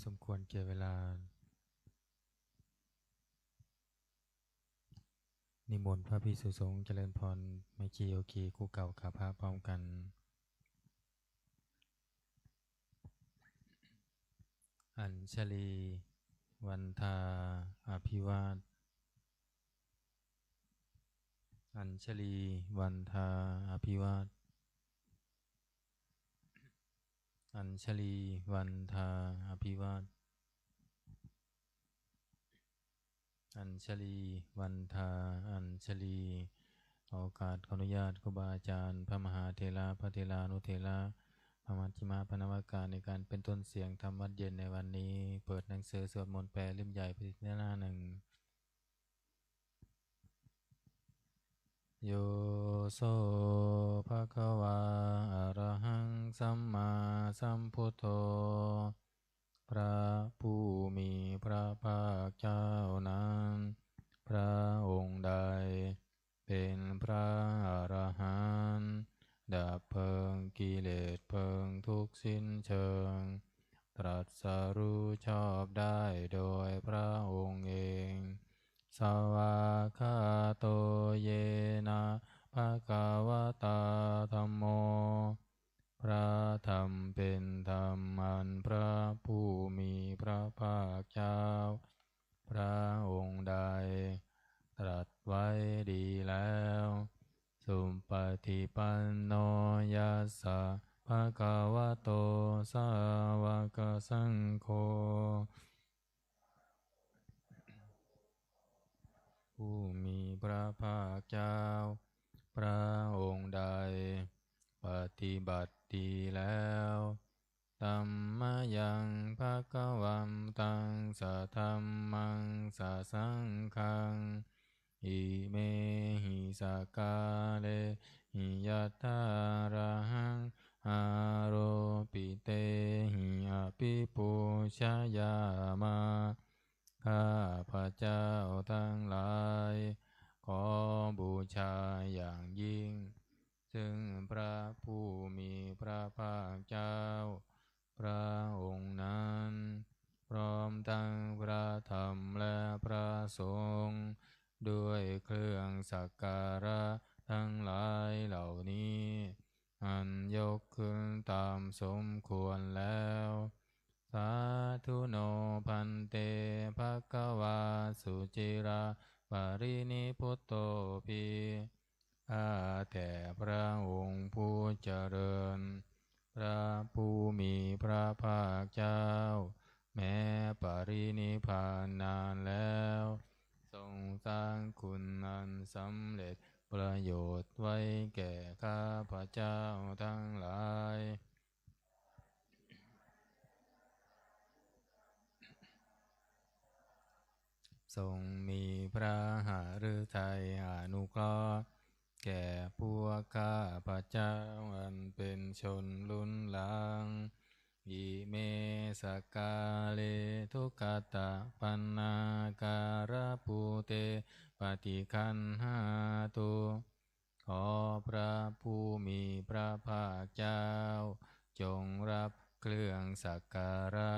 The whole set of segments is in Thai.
สมควรเกี่ยวเวลานิมนต์พระภิกษุสงฆ์เจริญพรไมคีโยคีคู่เก่าขาพระพร้อมกันอัญชลีวันทาอภิวาทอัญชลีวันทาอภิวาทอัญชลีวันทาอภิวาทอัญชลีวันทาอัญชลีโอกาสขออนุญาตครูบาอาจารย์พระมหาเถระพระเถรานุเถระพระมัชฌิมาปนวกาในการเป็นต้นเสียงธรรมวัดเย็นในวันนี้เปิดหนังสือสวดมนต์แปลเล่มใหญ่ไปที่หน้าหนึ่งโยโสภะคะวาอะระหังสัมมาสัมพุทโธพระผู้มีพระภาคเจ้านั้นพระองค์ใดเป็นพระอรหันต์ดับเพลิงกิเลสเพลิงทุกข์สิ้นเชิงตรัสรู้ชอบได้โดยพระองค์เองสวากขาโตเยนะภะคะวะตาธัมโมพระธรรมเป็นธรรมอันพระผู้มีพระภาคเจ้าพระองค์ใดตรัสไว้ดีแล้วสุปฏิปันโนยัสสะภะคะวะโตสาวกสังโฆผู้มีพระภาคเจ้าพระองค์ใดปฏิบัติดีแล้วธัมมายังภะคะวันตังสะธัมมังสะสังฆังอิเมหิสกาเลหิยัตถาระหังอาโรปิเตหิอภิปูชยามาข้าพระเจ้าทั้งหลายขอบูชาอย่างยิ่งซึ่งพระผู้มีพระภาคเจ้าพระองค์นั้นพร้อมทั้งพระธรรมและพระสงฆ์ด้วยเครื่องสักการะทั้งหลายเหล่านี้อันยกขึ้นตามสมควรแล้วสาธุโนพันเตภควาสุจิราปรินิพุตโตภิข้าแต่พระองค์ผู้เจริญพระผู้มีพระภาคเจ้าแม้ปรินิพพานนานแล้วทรงสร้างคุณอันสำเร็จประโยชน์ไว้แก่ข้าพระเจ้าทั้งหลายทรงมีพระหฤทัยอนุเคราะห์แก่พวกข้าพระเจ้าอันเป็นชนรุ่นหลังอิเมสกาเลทุกขตะปันนาการะปูเตปฏิคันหาตุขอพระผู้มีพระภาคเจ้าจงรับเครื่องสักการะ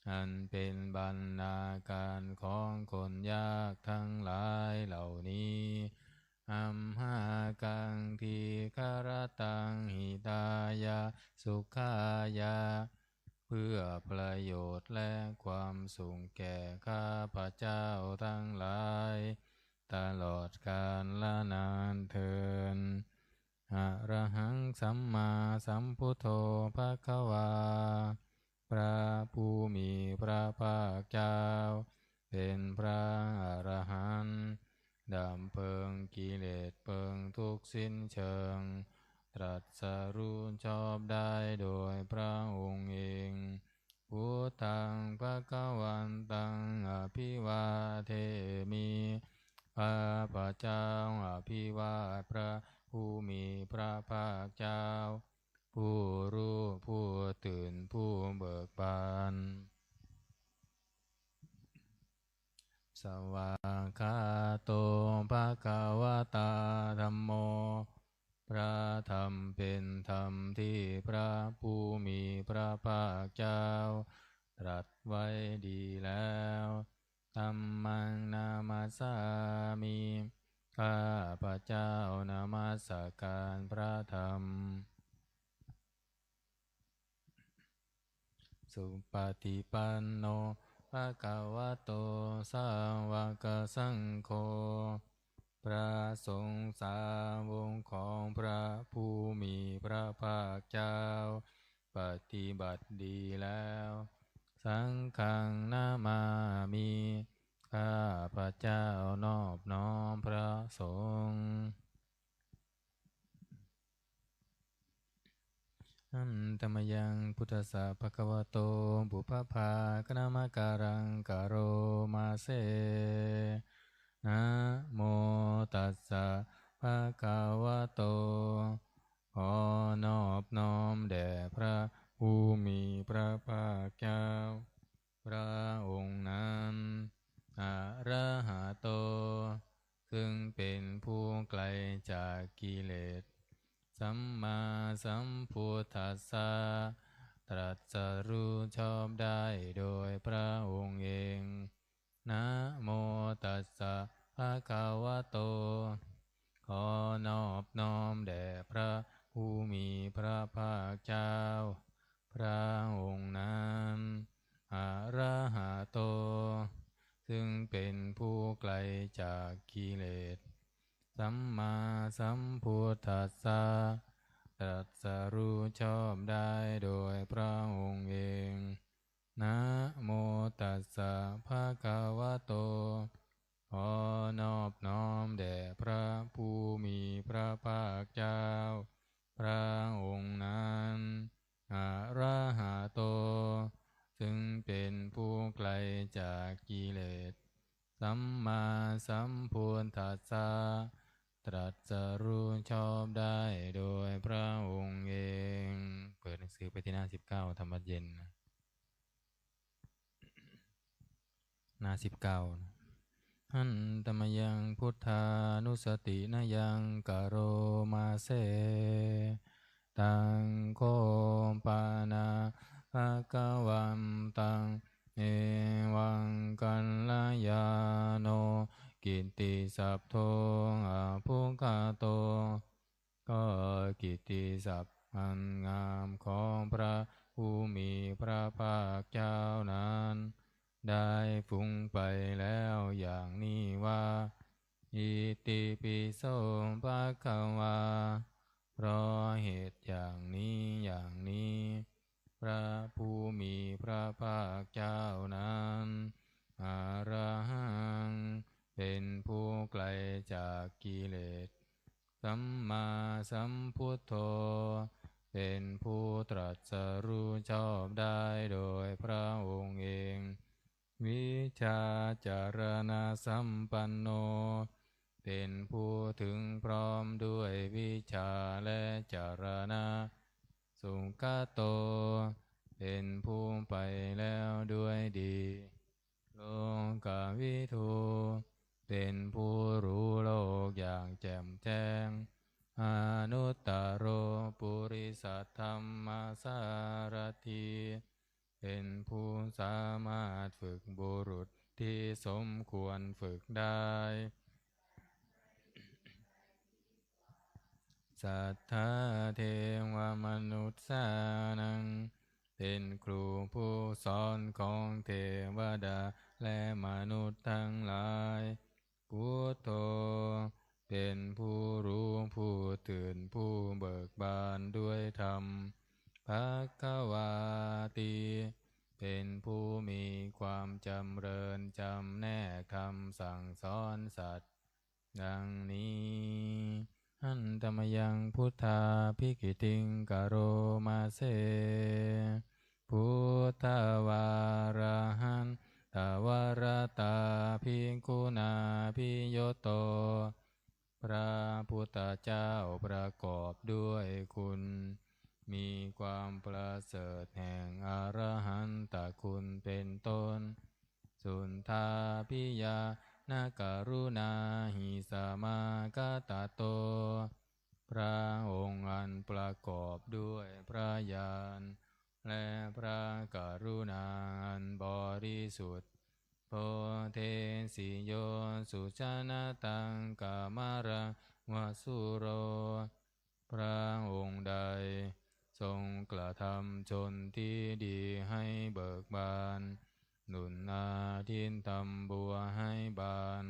อันเป็นบรรณาการของคนยากทั้งหลายเหล่านี้อัมหากังทีคารตังหิตายาสุขายาเพื่อประโยชน์และความสุขแก่ข้าพระเจ้าทั้งหลายตลอดกาลละนานเทินอะระหังสัมมาสัมพุทโธภควาพระผู้มีพระภาคเจ้าเป็นพระอรหันต์ดับเพลิงกิเลสเพลิงทุกข์สิ้นเชิงตรัสรู้ชอบได้โดยพระองค์เองพุทธังภควันตังอภิวาเทมิข้าพระเจ้าอภิวาทพระผู้มีพระภาคเจ้าผู้รู้ผู้ตื่นผู้เบิกบานสวากขาโตภะคะวะตาธัมโมพระธรรมเป็นธรรมที่พระผู้มีพระภาคเจ้า ตรัสไว้ดีแล้วธัมมังนามาสามิข้าพระเจ้านามัสการพระธรรมสุปฏิปันโนภะคะวะโตสาวกสังโฆพระสงฆ์สาวกของพระผู้มีพระภาคเจ้าปฏิบัติดีแล้วสังฆังนามามิข้าพระเจ้านอบน้อมพระสงฆ์อันตมยังพุทธสสะภะคะวะโตบุพพากนามการังกะโรมาเสนะโมตัสสะภะคะวะโตขอนอบน้อมแด่พระผู้มีพระภาคเจ้าพระองค์นั้นอะระหะโตซึ่งเป็นผู้ไกลจากกิเลสสัมมาสัมพุทธัสสะตรัสรู้ชอบได้โดยพระองค์เองนะโมตัสสะภะคะวะโตขอนอบน้อมแด่พระผู้มีพระภาคเจ้าพระองค์นั้นอะระหะโตซึ่งเป็นผู้ไกลจากกิเลสสัมมาสัมพุทธัสสะตรัสรู้ชอบได้โดยพระองค์เองนะโมตัสสะภะคะวะโตขอนอบน้อมแด่พระผู้มีพระภาคเจ้าพระองค์นั้นอะระหะโตซึ่งเป็นผู้ไกลจากกิเลสสัมมาสัมพุทธัสสะตรัสรู้ชอบได้โดยพระองค์เองเปิดหนังสือไปที่หน้า19ธรรมเย็นหน้า19หันตมยังพุทธานุสตินยังกะโรมาเสตังโคปานาภะคะวันตังเอวังกัลยาโนกิตติสัพโทอาภุคาโตก็กิตติศัพท์อันงามของพระผู้มีพระภาคเจ้านั้นได้ฟุ้งไปแล้วอย่างนี้ว่าอิติปิโสภะคะวาเพราะเหตุอย่างนี้พระผู้มีพระภาคเจ้านั้นอรหังเป็นผู้ไกลจากกิเลสสัมมาสัมพุทโธเป็นผู้ตรัสรู้ชอบได้โดยพระองค์เองวิชาจารณะสัมปันโนเป็นผู้ถึงพร้อมด้วยวิชาและจารณะสุขโตเป็นผู้ไปแล้วด้วยดีโลกวิทูเป็นผู้รู้โลกอย่างแจ่มแจ้งอนุตตโรปุริสัทธัมมาสารถีเป็นผู้สามารถฝึกบุรุษที่สมควรฝึกได้สัทธาเทวมนุษย์สานังเป็นครูผู้สอนของเทวดาและมนุษย์ทั้งหลายพุทโธเป็นผู้รู้ผู้ตื่นผู้เบิกบานด้วยธรรมภคะวาติเป็นผู้มีความจำเริญจำแนกคำสั่งสอนสัตว์ดังนี้หันตมยังพุทธาภิกขิติงกโรมาเสพุทธวาระหันตวรตาภิกขุนาภิโยโตพระพุทธเจ้าประกอบด้วยคุณมีความประเสริฐแห่งอรหันตคุณเป็นต้นสุนทาภิยานกรุณาหิสามากตโตพระองค์อันประกอบด้วยพระญาณและพระกรุณาอั สุชนะตังกามรังวสุโรพระองค์ใดทรงกระทำชนที่ดีให้เบิกบานหนุนอาทินทำบัวให้บาน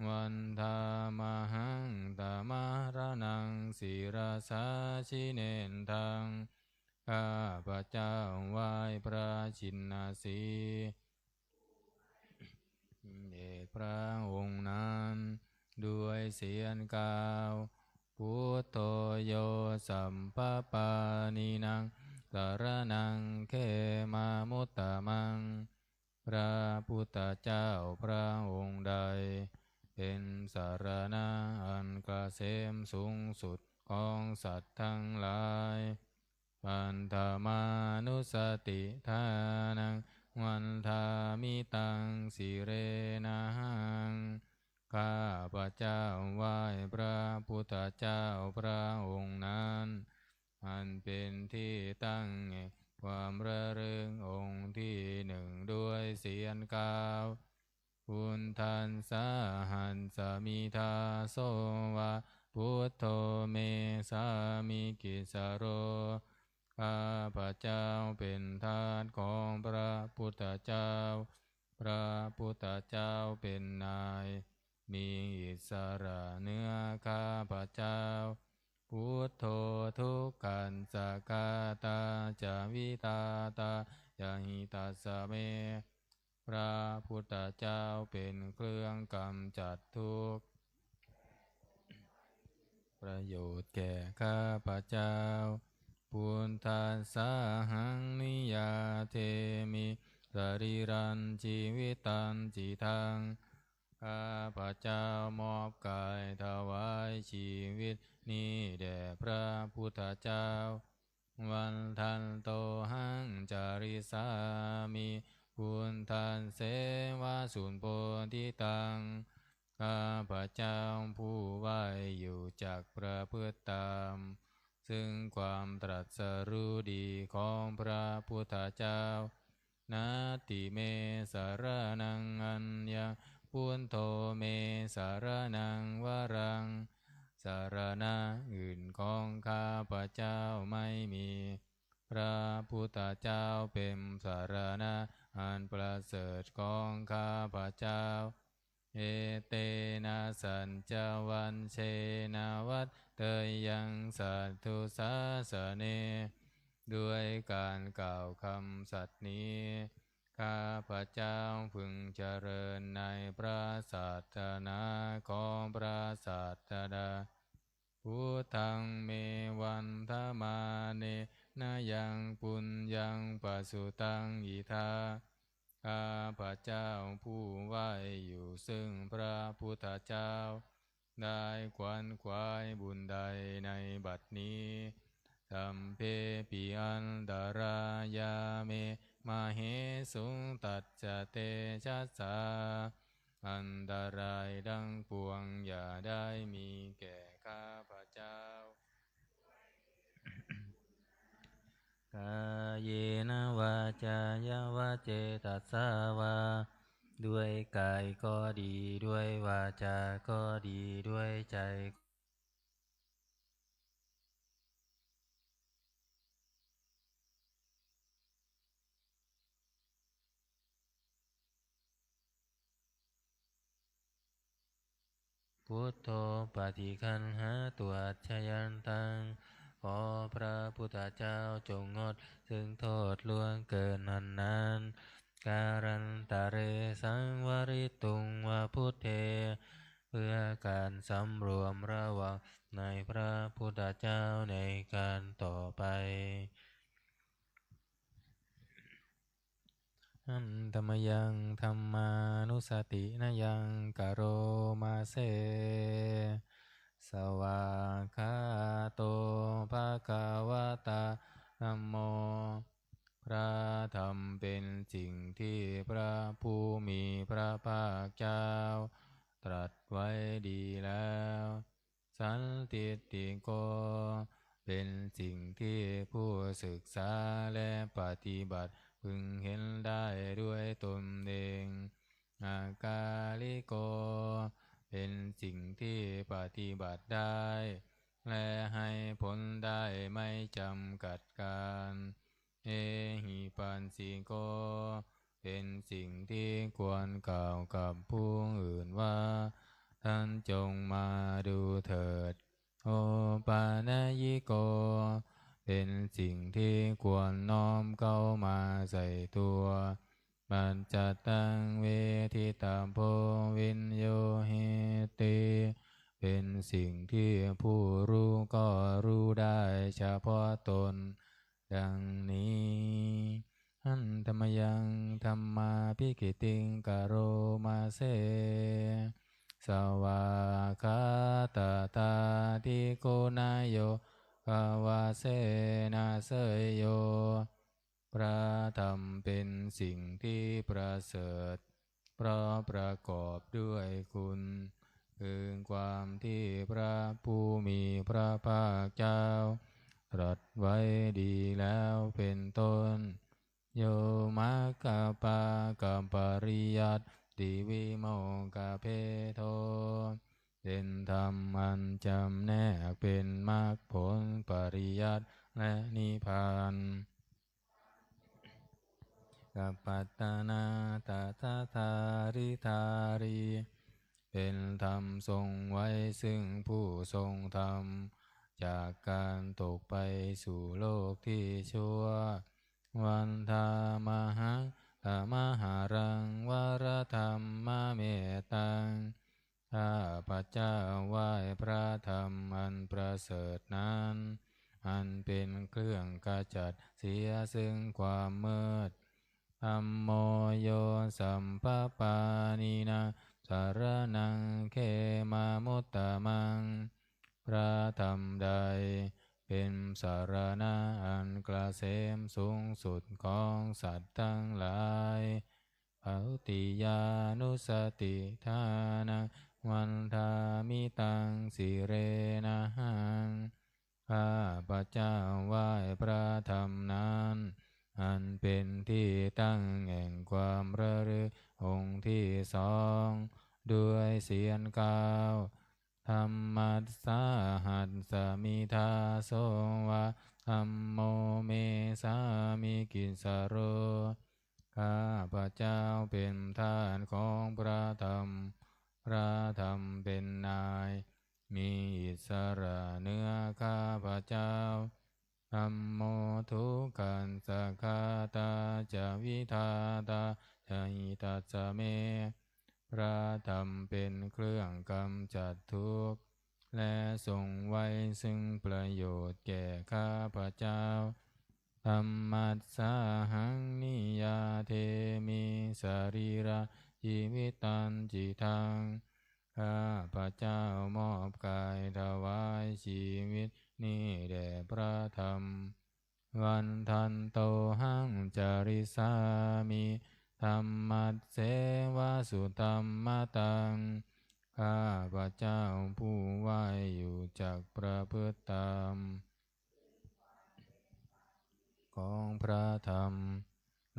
วันธามหังตามารนังศิราสาชิเนนทังข้าพระเจ้าไหว้พระชินนาสีเดชพระองค์นั้นด้วยเสียงกล่าวพุทโธโยสัมปปานินังสารนังเขมามุตตะมังพระพุทธเจ้าพระองค์ใดเป็นสารณะอันเกษมสูงสุดของสัตว์ทั้งหลายปันธมานุสติทานังวันทามิตังสิเรนะหังข้าพระเจ้าไหว้พระพุทธเจ้าพระองค์นั้นอันเป็นที่ตั้งแห่งความระลึกองค์ที่หนึ่งด้วยเสียงกล่าวพุทธันสาหันสมิทาโสวะพุทโธเมสามิกิสโรข้าพระเจ้าเป็นทาสของพระพุทธเจ้าพระพุทธเจ้าเป็นนายมีอิสระเหนือข้าพระเจ้าพุทโธทุกขันสกาตาจาวิตาตายาหิตัสสะเมพระพุทธเจ้าเป็นเครื่องกำจัดทุกข์ประโยชน์แก่ข้าพระเจ้าพุทธัสสะหังนิยาเทมิสรีรันชีวิตันจิตังข้าพระเจ้ามอบกายถวายชีวิตนี้แด่พระพุทธเจ้าวันทันโตหังจาริสามิพุทธันเสวะสุนโพธิตังข้าพระเจ้าผู้ไหวอยู่จากประพฤติตามซึ่งความตรัสรู้ดีของพระพุทธเจ้านาติเมสารนังอัญญาพุทโธเมสารนังวรังสารณะอื่นของข้าพระเจ้าไม่มีพระพุทธเจ้าเป็นสารณะอันประเสริฐของข้าพระเจ้าเอเตนะสัญจวันเชนะวัตเตยังสัตถุสาสเนด้วยการกล่าวคำสัตย์นี้ข้าพระเจ้าพึงเจริญในพระศาสนาของพระศาสดาพุทธังเมวันธมาเนนะยังปุญญังปัสสุตังอิทาข้าพระเจ้าผู้ไหวอยู่ซึ่งพระพุทธเจ้าได้ขวนขวายบุญใดในบัดนี้สัมเพปิอันตรายาเมมาเหสุงตัจจเตชัสสาอันตรายดังปวงอย่าได้มีแก่ข้าพระเจ้ากายเยนะวาจายวะเจตัสสาวาด้วยกายก็ดีด้วยวาจาก็ดีด้วยใจพุทโธปฏิคันหาตัวชยันตังขอพระพุทธเจ้าจงงดซึ่งโทษล่วงเกินนั้นการันตะเรสังวริตุงวาพุทเทเพื่อการสำรวมระวังในพระพุทธเจ้าในการต่อไปอันธรรมยังธรรมานุสตินยังกโรมาเสสวากขาโตภะคะวะตาธัมโมพระธรรมเป็นสิ่งที่พระผู้มีพระภาคเจ้าตรัสไว้ดีแล้วสันติติโกเป็นสิ่งที่ผู้ศึกษาและปฏิบัติพึงเห็นได้ด้วยตนเอง อากาลิโกเป็นสิ่งที่ปฏิบัติได้และให้ผลได้ไม่จำกัดการเอหิปัสสิโกเป็นสิ่งที่ควรกล่าวกับผู้อื่นว่าท่านจงมาดูเถิดโอปานายิโกเป็นสิ่งที่ควรน้อมเข้ามาใส่ตัวปัจจตังเวทิตาโพวินโยเหติเป็นสิ่งที่ผู้รู้ก็รู้ได้เฉพาะตนดังนี้หันธรรมยังธรรมาภิกิติงกโรมาเสสวาคาตาตาทิโกนายโยภาวาเสนาเสยโยพระธรรมเป็นสิ่งที่ประเสริฐเพราะประกอบด้วยคุณคือความที่พระผู้มีพระภาคเจ้าตรัสไว้ดีแล้วเป็นต้นโยมัคคปากัมปริยัติติวิโมกขเพโทเป็นธรรมอันจำแนกเป็นมรรคผลปริยัติและนิพพานกัปปัตตนาตถาธาริธารีเป็นธรรมทรงไว้ซึ่งผู้ทรงธรรมจากการตกไปสู่โลกที่ชั่ววันธามหังมหารังวรธรรมเมตตังข้าพระเจ้าไหว้พระธรรมอันประเสริฐนั้นอันเป็นเครื่องขจัดเสียซึ่งความมืดธัมโมโยสัมปปานินาสารนังเขมามุตตะมังพระธรรมใดเป็นสารณะอันเกษมสูงสุดของสัตว์ทั้งหลายภาติยานุสติทานังวันทามิตังสิเรนะหังข้าพระเจ้าไหว้พระธรรมนั้นอันเป็นที่ตั้งแห่งความระลึกองค์ที่สองด้วยเสียงกล่าวธรรมัสสาหัสสมิทาโสวะธัมโมเมสามิกิสโรข้าพระเจ้าเป็นทาสของพระธรรมพระธรรมเป็นนายมีอิสระเหนือข้าพระเจ้าธัมโมทุกขันสคาตาจาวิทาตาจาหิตัสสะเมพระธรรมเป็นเครื่องกำจัดทุกข์และทรงไว้ซึ่งประโยชน์แก่ข้าพระเจ้าธัมมัสสาหังนิยาเทมิสรีระชีวิตันจิตังข้าพระเจ้ามอบกายถวายชีวิตนี้แด่พระธรรมวันทันโตหังจาริสามิธรรมัสเสวะสุตัมมตังข้าพระเจ้าผู้ไหวอยู่จากประพฤติธรรมของพระธรรม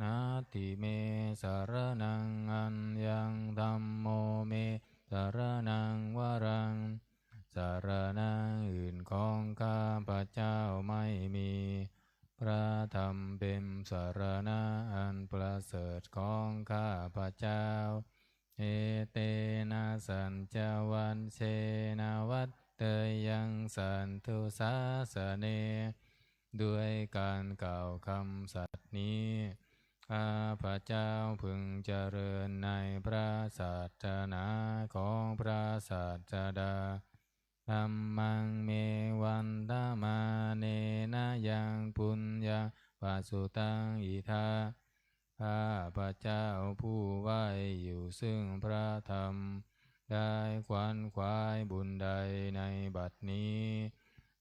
นาติเมสารนังอัญญังธัมโมเมสารนังวรังสารนังอื่นของข้าพระเจ้าไม่มีพระธรรมเป็นสารณะอันประเสริฐของข้าพระเจ้าเอเตนะสัญจวันเชนะวัตเตยังสันทุสาสเนด้วยการกล่าวคำสัตย์นี้ข้าพระเจ้าพึงเจริญในพระศาสนาของพระศาสดาธัมมังเมวันตมาเนนะยังปุญญาปสุตังอิทาข้าพระเจ้าผู้ไหวอยู่ซึ่งพระธรรมได้ขวนขวายบุญใดในบัดนี้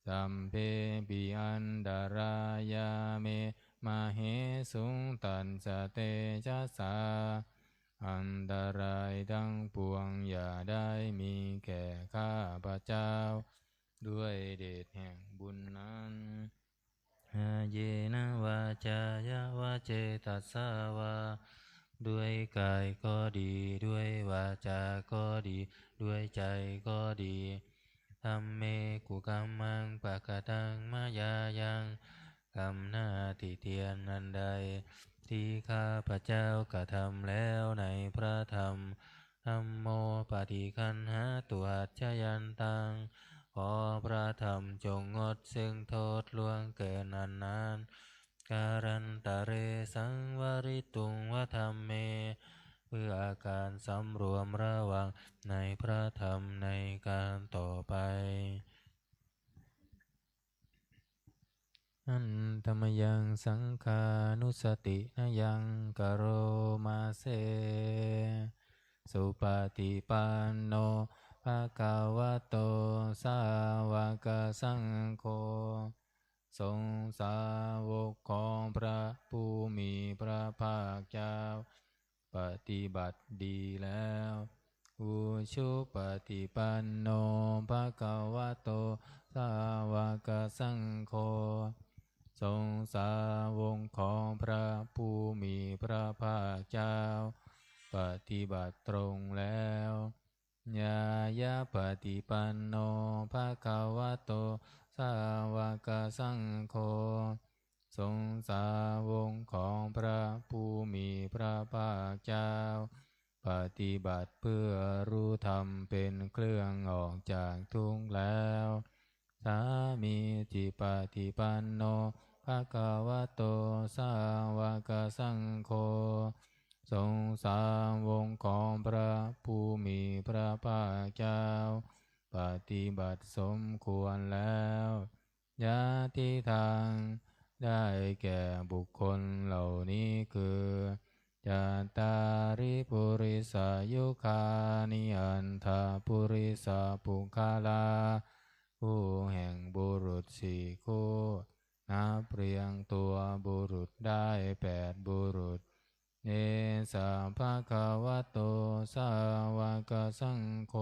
สัมเพปิอันดารายาเมมาเหสุงตันสเตชะสาอันตรายทั้งปวงอย่าได้มีแก่ข้าพระเจ้าด้วยเดชแห่งบุญนั้นเยนะวาจายะวะเจตัสสาวา ด้วยกายก็ดีด้วยวาจาก็ดีด้วยใจก็ดีธัมเมกุกัมมังปะกะตังมายายังกรรมหน้าที่เทียนอันใดที่ข้าพระเจ้ากระทำแล้วในพระธรรมธัมโมปฏิคันหาตุหัจฉยันตังขอพระธรรมจงงดซึ่งโทษล่วงเกินนานนานการันตะเรสังวริตุงวธรรมเมเพื่ออาการสำรวมระวังในพระธรรมในการต่อไปอันธรรมยังสังขานุสตินยังกโรมาเสสุปฏิปันโนภะคะวะโตสาวกสังโฆสงฆ์สาวกของพระผู้มีพระภาคเจ้าปฏิบัติดีแล้วอุชุปฏิปันโนภะคะวะโตสาวกสังโฆสงฆ์สาวกของพระผู้มีพระภาคเจ้าปฏิบัติตรงแล้วญายาปฏิปันโนภะคะวะโตสาวกสังโฆสงฆ์สาวกของพระผู้มีพระภาคเจ้าปฏิบัติเพื่อรู้ธรรมเป็นเครื่องออกจากทุกข์แล้วสามีจิปฏิปันโนภะคะวะโตสาวกสังโฆสงฆ์สาวกของพระผู้มีพระภาคเจ้าปฏิบัติสมควรแล้วญาติทางได้แก่บุคคลเหล่านี้คือจาตาริปุริสายุคานิอันธาปุริสาปุคาลาคู่แห่งบุรุษสี่คู่นับเรียงตัวบุรุษได้8บุรุษเนสาภะคะวะโตสาวกสังโฆ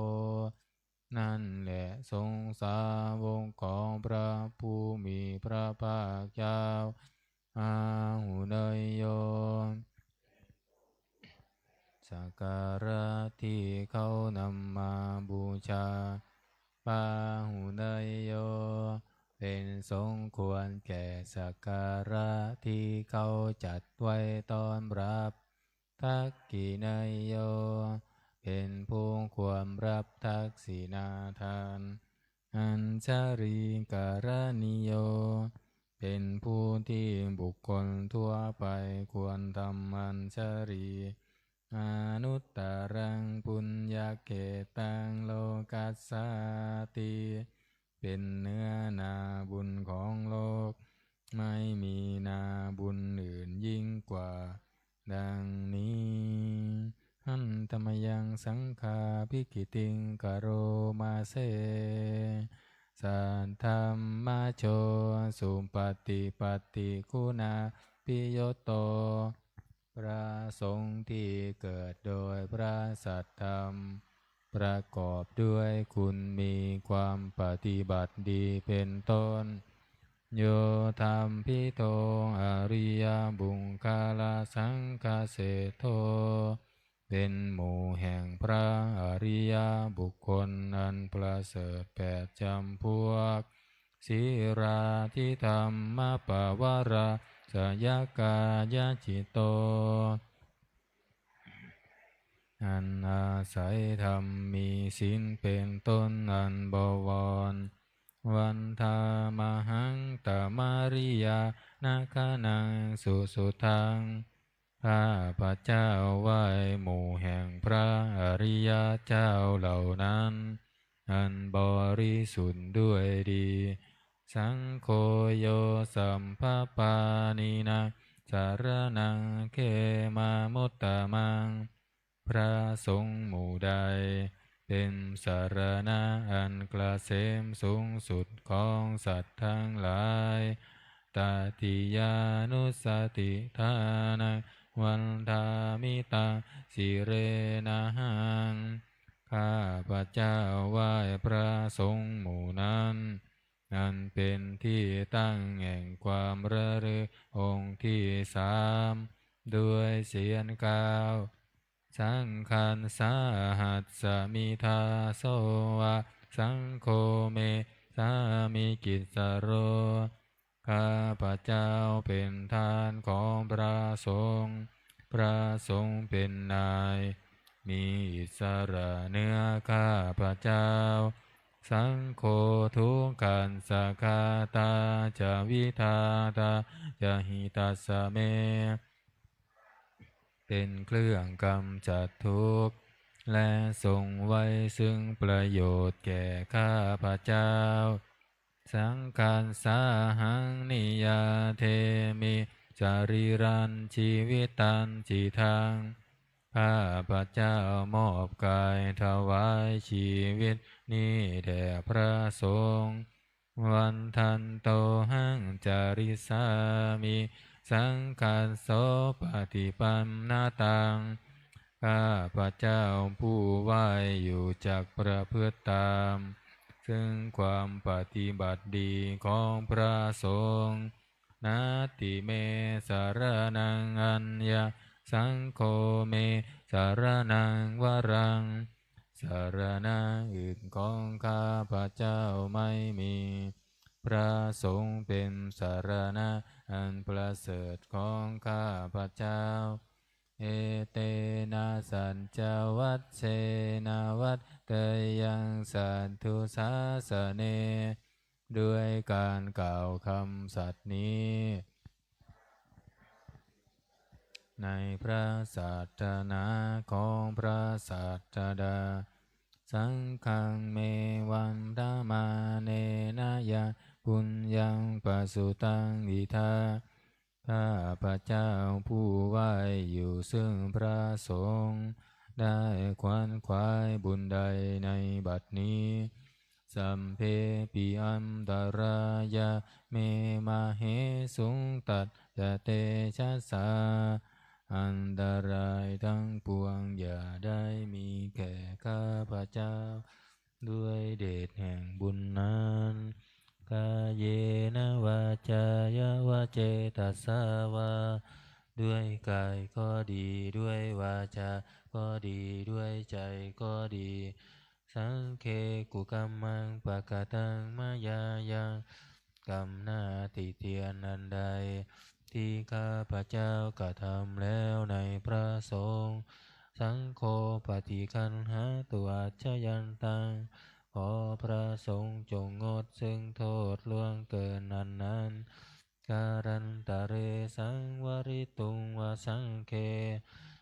นั่นแหละสงฆ์สาวกของพระผู้มีพระภาคเจ้าอาหุเนยโยสักการะที่เขานำมาบูชาปาหุเนยโยเป็นสมควรแก่สักการะที่เขาจัดไว้ต้อนรับทักกินายโยเป็นผู้ควรรับทักษิณาทานอัญชริการณิโยเป็นผู้ที่บุคคลทั่วไปควรทำอัญชริอนุตตรังปุญญาเกตังโลกัสสติเป็นเนื้อนาบุญของโลกไม่มีนาบุญอื่นยิ่งกว่าดังนี้หันธรรมยังสังฆาภิกิติงกโรมาเสสัทธัมมาโชสุปฏิปัตติคุณาปิโยโตพระสงฆ์ที่เกิดโดยพระสัทธรรมประกอบด้วยคุณมีความปฏิบัติดีเป็นต้นโยธรรมพิโตอริยบุคคลสังฆเสโทเป็นหมู่แห่งพระอริยบุคคลอันประเสริฐ8จำพวกสีราทิธรรมปวาราสยกายจิตโตอันอาศัยธรรมมีศีลเป็นต้นอันบวรวันธามหังตมาริยานาคานังสุทังข้าพระเจ้าไหว้หมู่แห่งพระอริยเจ้าเหล่านั้นอันบริสุทธิ์ด้วยดีสังโฆโยสัมภปานินาสารนังเขมามุตตะมังพระสงฆ์หมู่ใดเป็นสารณะอันเกษมสูงสุดของสัตว์ทั้งหลายตติยานุสติทานังวันทามิตาสิเรนะหังข้าพระเจ้าไหว้พระสงฆ์หมู่นั้นนั่นเป็นที่ตั้งแห่งความระลึกองค์ที่3 ด้วยเสียงกล่าวสังขันสาหัสสมิทาโสวะสังโฆเมสามิกิสโรข้าพระเจ้าเป็นทานของพระสงฆ์พระสงฆ์เป็นนายมีอิสระเนื้อข้าพระเจ้าสังโฆทุกขันสกาตาจะวิทาตาจะหิตัสสะเมเป็นเครื่องกำจัดทุกข์และทรงไว้ซึ่งประโยชน์แก่ข้าพระเจ้าสังฆัสสาหังนิยาเทมิจาริรันชีวิตันจิทังข้าพระเจ้ามอบกายถวายชีวิตนี้แด่พระสงฆ์วันทันโตหังจาริสามิสังฆัสโสปฏิปันนาตังข้าพระเจ้าผู้ไหวอยู่จากประพฤติตามซึ่งความปฏิบัติดีของพระสงฆ์นาติเมสารนังอัญญาสังโฆเมสารนังวรังสารณะอื่นของข้าพระเจ้าไม่มีพระสงฆ์เป็นสารณะอันประเสริฐของข้าพระเจ้าเอเตนะสัจจวัตเชนะวัตเตยังสัตถุสาสเนด้วยการกล่าวคำสัตย์นี้ในพระศาสนาของพระศาสดาสังฆังเมวันตามาเนนะยะปุญญังปสุตังอิทาข้าพระเจ้าผู้ไหวอยู่ซึ่งพระสงฆ์ได้ขวนขวายบุญใดในบัดนี้สัมเพปิอันตรายาเมมาเหสุงตัดจะเตชะสาอันตรายทั้งปวงอย่าได้มีแก่ข้าพระเจ้าด้วยเดชแห่งบุญนั้นกาเยนะวาจายะวะเจตัสสาวาด้วยกายก็ดีด้วยวาจาก็ดีด้วยใจก็ดีสังเคกุกัมมังปะกะตังมายายังกรรมหน้าติเตียนอันใดที่ข้าพระเจ้ากระทำแล้วในพระสงฆ์สังโฆปฏิคันหาตัวชยันตังขอพระสงฆ์จงงดซึ่งโทษล่วงเกินนั้นการันตะเรสังวริตุงวสังเค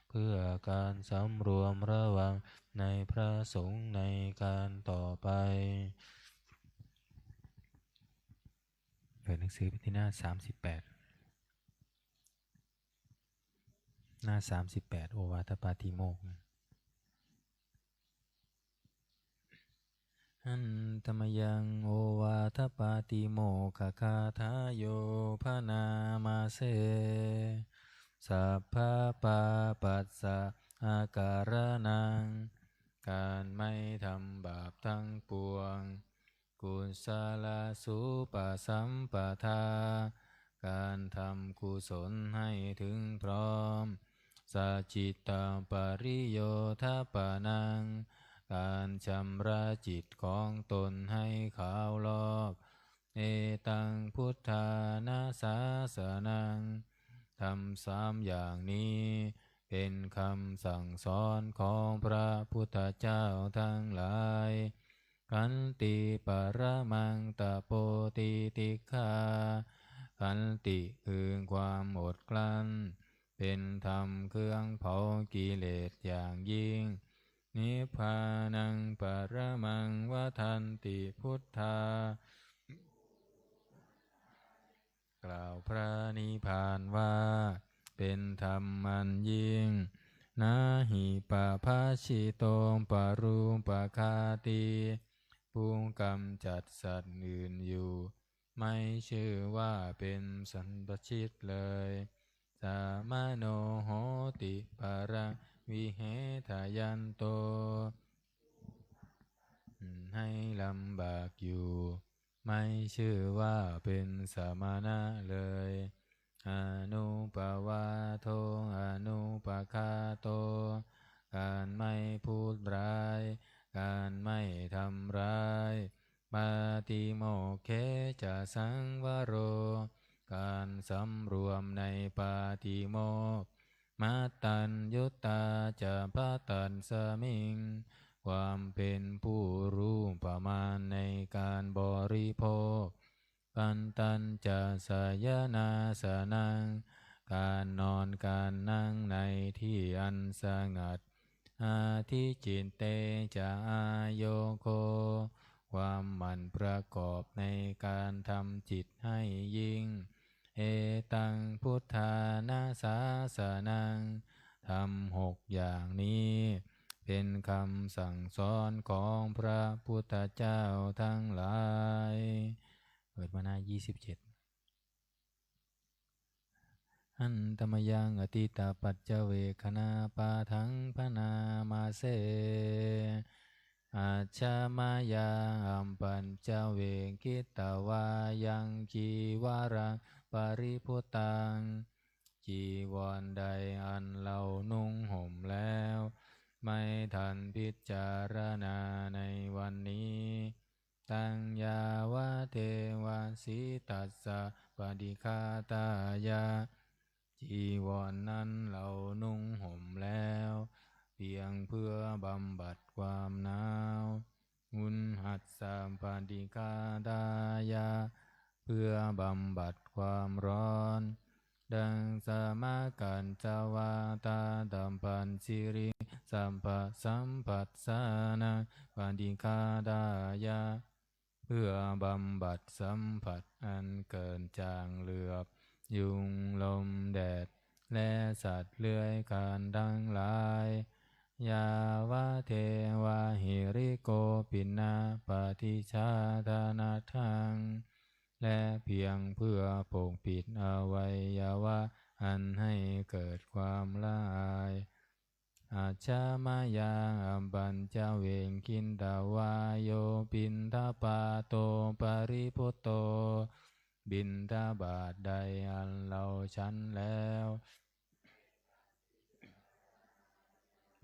เพื่อการสำรวมระวังในพระสงฆ์ในการต่อไปเปิดหนังสือไปที่หน้า38หน้า38โอวาทปาติโมกข์อันธรรมยังโอวาทปาติโมกขคาทาโยพนามาเสสัพพะปาปัสสะอาการนังการไม่ทำบาปทั้งปวงกุศลสุปสัมปทาการทำกุศลให้ถึงพร้อมสัจจิตาปริโยทปานังการชำระจิตของตนให้ขาวลอกเอตังพุทธานาสาสนังทำ3อย่างนี้เป็นคำสั่งสอนของพระพุทธเจ้าทั้งหลายขันติปรมังตะโปติติฆาขันติคือความอดกลั้นเป็นธรรมเครื่องเผากิเลสอย่างยิ่งนิพพานังปรมังวทันติพุทธากล่าวพระนิพพานว่าเป็นธรรมอันยิ่งนาหิปะภาชิโตปารุปะคาติผู้กำจัดสัตว์อื่นอยู่ไม่ชื่อว่าเป็นสันปชิตเลยสามโนโหติปารังวิเหทายันโตให้ลำบากอยู่ไม่ชื่อว่าเป็นสมณะเลย อนุปวาโทอนุปคาโตการไม่พูดร้ายการไม่ทำร้ายปาติโมกเขจะสังวโรการสำรวมในปาติโมกข์มัตตัญยุตตาจะพะตันสมิงความเป็นผู้รู้ประมาณในการบริโภคปันตัญจะสยนาสนังการนอนการนั่งในที่อันสงัดอาทิจิตเตจะอายโยโคความหมั่นประกอบในการทำจิตให้ยิ่งเอตังพุทธานาสาสนังทำหกอย่างนี้เป็นคำสั่งสอนของพระพุทธเจ้าทั้งหลายเปิดมาหน้า27อันตมยังอติตาปัจเจเวคณาปาทังพนามาเสอาชามายังปัญจเวกิตาวายังจีวารังปริพุตังจีวรใดอันเรานุ่งห่มแล้วไม่ทันพิจารณาในวันนี้ตังยาวะเทวาสิตัสสะปฏิฆาตายาจีวรนนั้นเรานุ่งห่มแล้วเพียงเพื่อบำบัดความหนาวมุนหัดสามปฏิฆาตายาเพื่อบำบัดความร้อนดังสมากันจาวาตาดัมปันสิริสัมปะสัมปัสสานาปฏิฆาตายาเพื่อบำบัดสัมผัสอันเกินจางเหลือบยุงลมแดดและสัตว์เลื้อยคลานทั้งหลายยาวะเทวาหิริโกปินาปฏิชาธานาทังและเพียงเพื่อปกปิดอวัยวะอันให้เกิดความละอายอาชามายาอัมปัญจเวงคินตาวาโยปินทปาโตปริพุตโตบินทบาทใดอันเราฉันแล้ว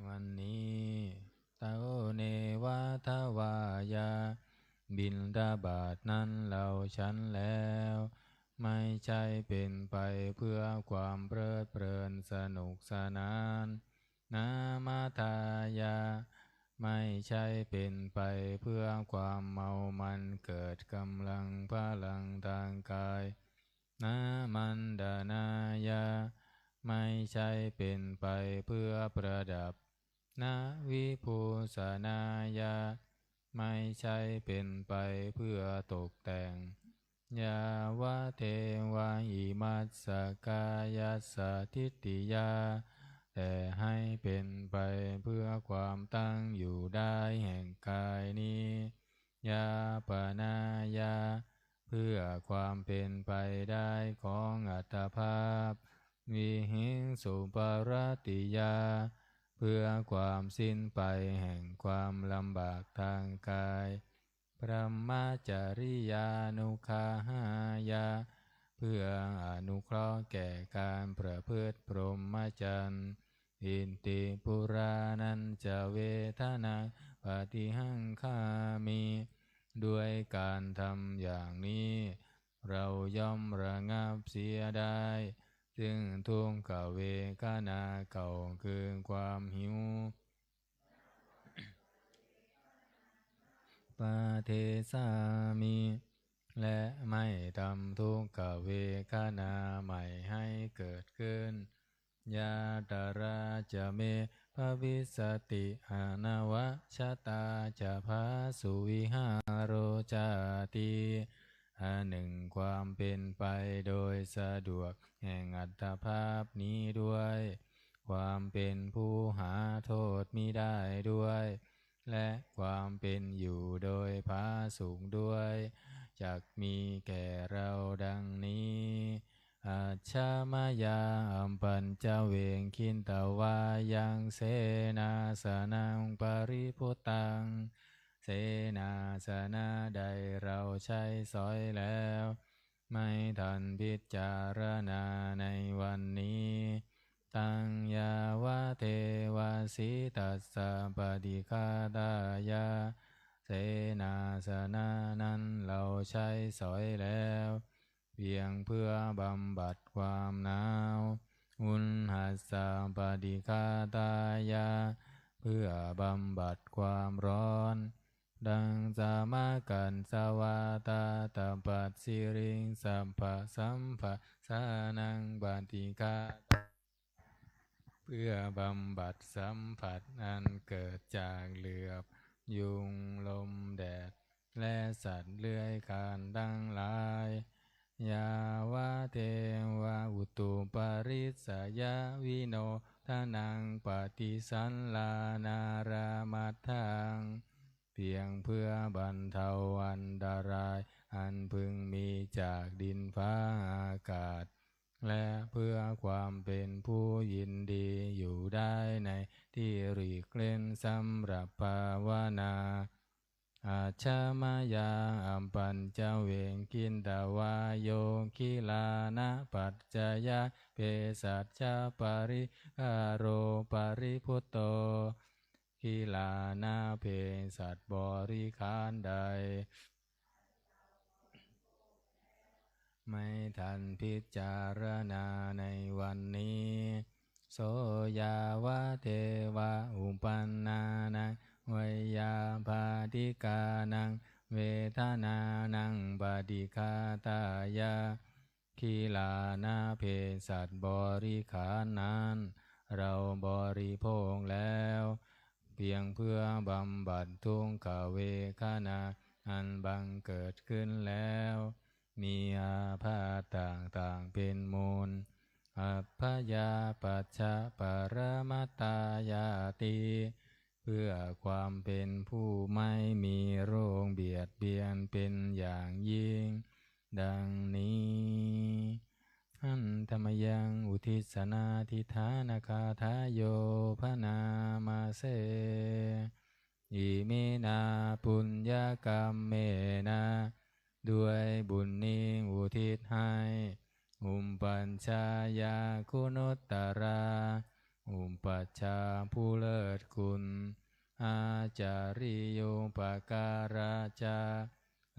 วันนี้ตาโอเนวาทวายาบินทบาทนั้นเราฉันแล้วไม่ใช่เป็นไปเพื่อความเพลิดเพลินสนุกสนานนามาทายาไม่ใช่เป็นไปเพื่อความเมามันเกิดกำลังพลังทางกายนามันดานายาไม่ใช่เป็นไปเพื่อประดับนาวิภูสนายาไม่ใช่เป็นไปเพื่อตกแต่งยาวะเทวาหิมัสสกายาสทิฏฐิยาแต่ให้เป็นไปเพื่อความตั้งอยู่ได้แห่งกายนี้ยาปนายาเพื่อความเป็นไปได้ของอัตภาพวิหิงสุปรติยาเพื่อความสิ้นไปแห่งความลำบากทางกายพระมจริยานุคาหายาเพื่ออนุเคราะห์แก่การประพฤติพรหมจรรย์อินติปุรานันจะเวทนาปฏิหังคามิด้วยการทำอย่างนี้เราย่อมระงับเสียได้ซึ่งทุกขเวทนาเก่าคือความหิวปาเทสามิและไม่ทำทุกขเวทนาใหม่ให้เกิดขึ้นยาตราจะเมภวิสติหานาวะชะตาจะพาสุวิหารโรจาติหนึ่งความเป็นไปโดยสะดวกแห่งอัตภาพนี้ด้วยความเป็นผู้หาโทษมิได้ด้วยและความเป็นอยู่โดยผาสุกด้วยจักมีแก่เราดังนี้อาชามายาอัมปัญจเวงคินตาวายังเสนาสนังปริพุตังเสนาสนะใดเราใช้สอยแล้ว ไม่ทันพิจารณาในวันนี้ตังยาวะเทวสิตัสสะปฏิฆาตายาเสนาสนะนั้นเราใช้สอยแล้วเพียงเพื่อบำบัดความหนาวอุณหัสสะปฏิฆาตายาเพื่อบำบัดความร้อนดังสามากันสวาตาตปัสสิริงสัมภะสัมภะสานังปฏิฆาเพื่อบำบัดสัมผัสอันเกิดจากเหลือบยุงลมแดดและสัตว์เลื้อยคลานทั้งหลายยาวะเทวะอุตุปาริสยาวิโนทานังปฏิสันลานารามัตถังเพียงเพื่อบรรเทาอันตรายอันพึงมีจากดินฟ้าอากาศและเพื่อความเป็นผู้ยินดีอยู่ได้ในที่หลีกเล่นสำหรับภาวนาอาชามายาอัมปัญจเวงกินตาวาโยคิลานะปัจจยาเปสัจจปาริคาโรปาริพุตโตคิลานะเพสัตบริขารใดไม่ทันพิจารณาในวันนี้โสยาวะเทวะอุปันนานังวยาภาติกานังเวทนานังปฏิฆาตายาคีลานาเพสัตบริขารนั้นเราบริโภคแล้วเพียงเพื่อบำบัดทุกขเวทนาอันบังเกิดขึ้นแล้วมีอาพาธต่างๆเป็นมูลอัพพยาปัชชะปรมัตตายาติเพื่อความเป็นผู้ไม่มีโรคเบียดเบียนเป็นอย่างยิ่งดังนี้หันธรรมยังอุทิศนาทิฐานคาทายโยพนามาเสอิมินาปุญญกรรมเมนะด้วยบุญนี้อุทิศให้อุมปัญชายาคุณุตตราอุมปัชฌาย์ผู้เลิศคุณอาจาริโยปการาจา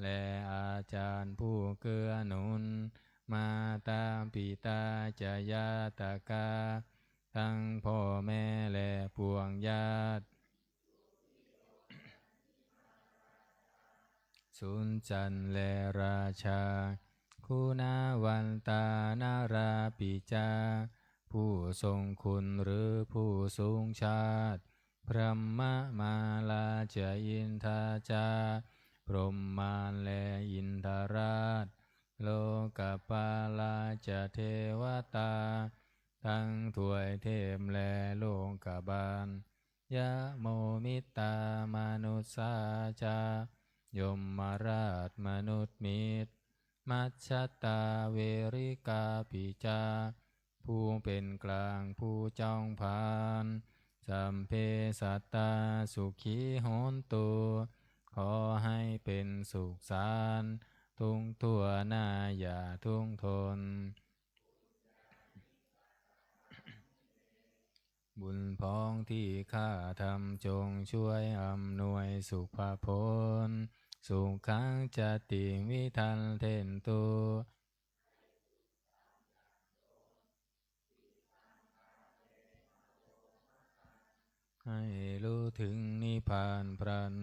และอาจารย์ผู้เกื้อหนุนมาตาปิตาจายาตกาทั้งพ่อแม่และปวงญาติสุนจันและราชาคุณาวันตานาราปิจาผู้ทรงคุณหรือผู้สูงชาติพระมะมาลาจอินทาจาพรหมมารและอินทราชโลกปาลาจะเทวตาทั้งถวยเทพและโลกบาลยะโมมิตามนุสสาจายมมาราชมนุษย์มิตรมัชฌตาเวริกาปิจาผู้เป็นกลางผู้จ้องผานสัมเพสัตตาสุขีโหนตุขอให้เป็นสุขสารทุกทั่วหน้าอย่าทุ่งทนบุญพ้องที่ข้าทำจงช่วยอำนวยสุภาพลสุขังจติวิทันเทนตุให้รู้ถึงนิพพานพรัน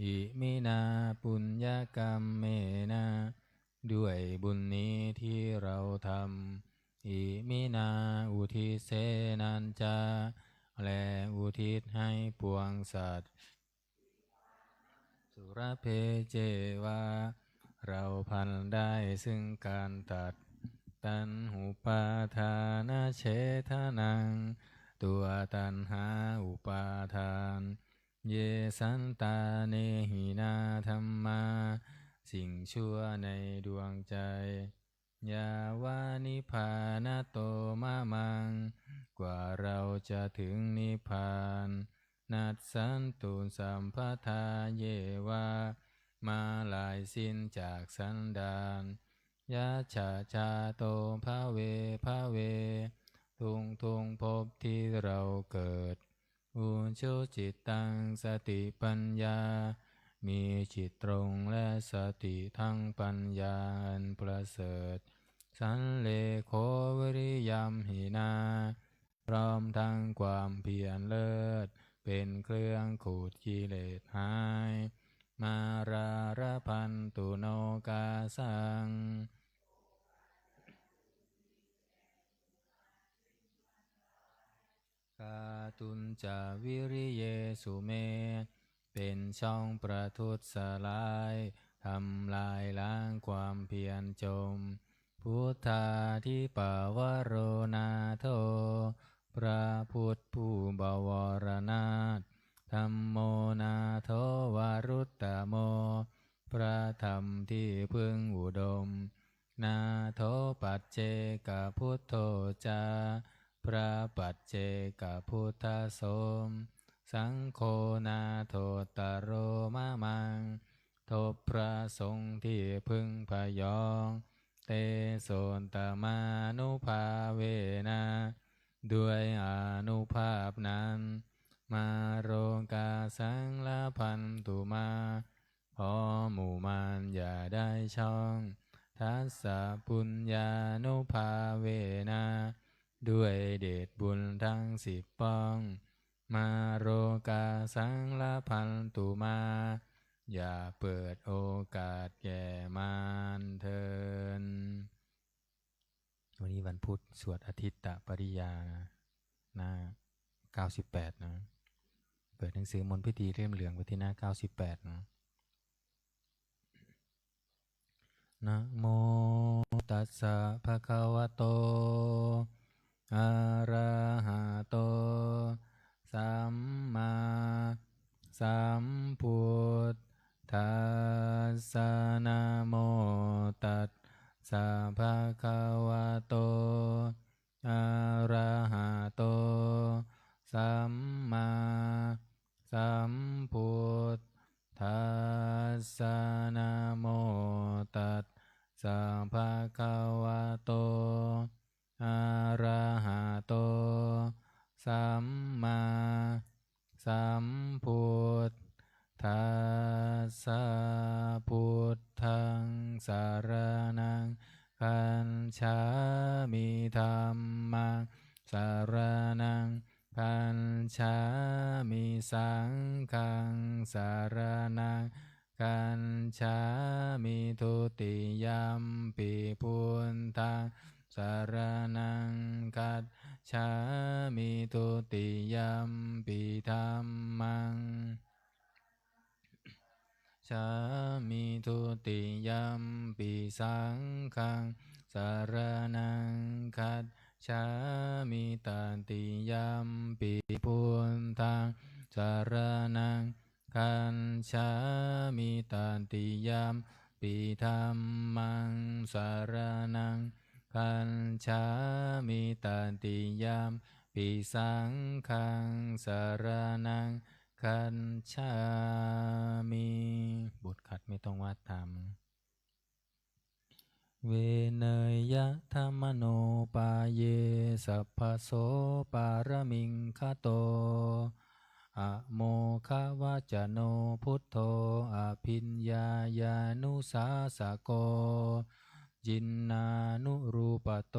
อิมินาปุญญกรรมเมนะด้วยบุญนี้ที่เราทำอิมินาอุทิเสนันจาและอุทิศให้ปวงสัตว์สุรเพเจวาเราพันได้ซึ่งการตัดตัณหุปาทานาเฉทนังตัวตัณหาอุปาทานเยสันตาเนหินาธรรมาสิ่งชั่วในดวงใจยาวานิพานาโตมะมังกว่าเราจะถึงนิพพานนัสสันตุสัมปทาเยวามาลายสิ้นจากสันดาน ยะฉะชาโตภาเวภาเวทุงทุงภพที่เราเกิดอุชุจิตตังสติปัญญามีจิตตรงและสติทั้งปัญญาอันประเสริฐสันเลโควิริยัมหินาพร้อมทั้งความเพียรเลิศเป็นเครื่องขูดกิเลสหายมาราระพันตุโนกาสังกาตุนจาวิริเยสุเมเป็นช่องประทุษลายทำลายล้างความเพียรจมพุทธาทิปาวโรนาโทพระพุทธผู้บวรนาถธัมโมนาโทวารุตตโมพระธรรมที่พึงอุดมนาโทปัจเจกพุทโธจาพระปัจเจกพุทธสมสังโฆนาโทตโรมะมังทบพระสงฆ์ที่พึงพยองเตโสนตมานุภาเวนะด้วยอนุภาพนั้นมาโรกาสังละพันตุมาพอหมู่มารอย่าได้ช่องทัสสะปุญญานุภาเวนะด้วยเดชบุญทั้ง10ป้องมาโรกาสังละพันตุมาอย่าเปิดโอกาสแก่มารเถิดวันนี้วันพุธสวดอาทิตตปริยาหน้า98นะเปิดหนังสือมนต์พิธีเล่มเหลืองไปที่หน้า98นะนะโมตัสสะภะคะวะโตอะระหะโตสัมมาสัมพุทธัสสะนะโมตัสสะภะคะวะโตอะระหะโตสัมมาสัมพุทธัสสะนะโมตัสสะภะคะวะโตอะระหะโตสัมมาสัมพุทธัสสะพุทธังสารนังคัจฉามิธัมมังสารนังคัจฉามิสังฆังสารนังคัจฉามิทุติยัมปิพุทธังสารนังคัจฉามิทุติยัมปิธัมมังฉามิทุติยัมปิสังฆังสารนังคัจฉามิตติยัมปิพุทธังสารนังคัจฉามิตติยัมปิธัมมังสารนังคัจฉามิตติยัมปิสังฆังสารนังคัจฉามิบทขัดไม่ต้องวาดตามเวเนยยะธรรมโนปาเยสัพพโสปารมิงคโตอะโมคาวาจโนพุทโธอภิญญาญานุสาสโกจินนานุรูปโต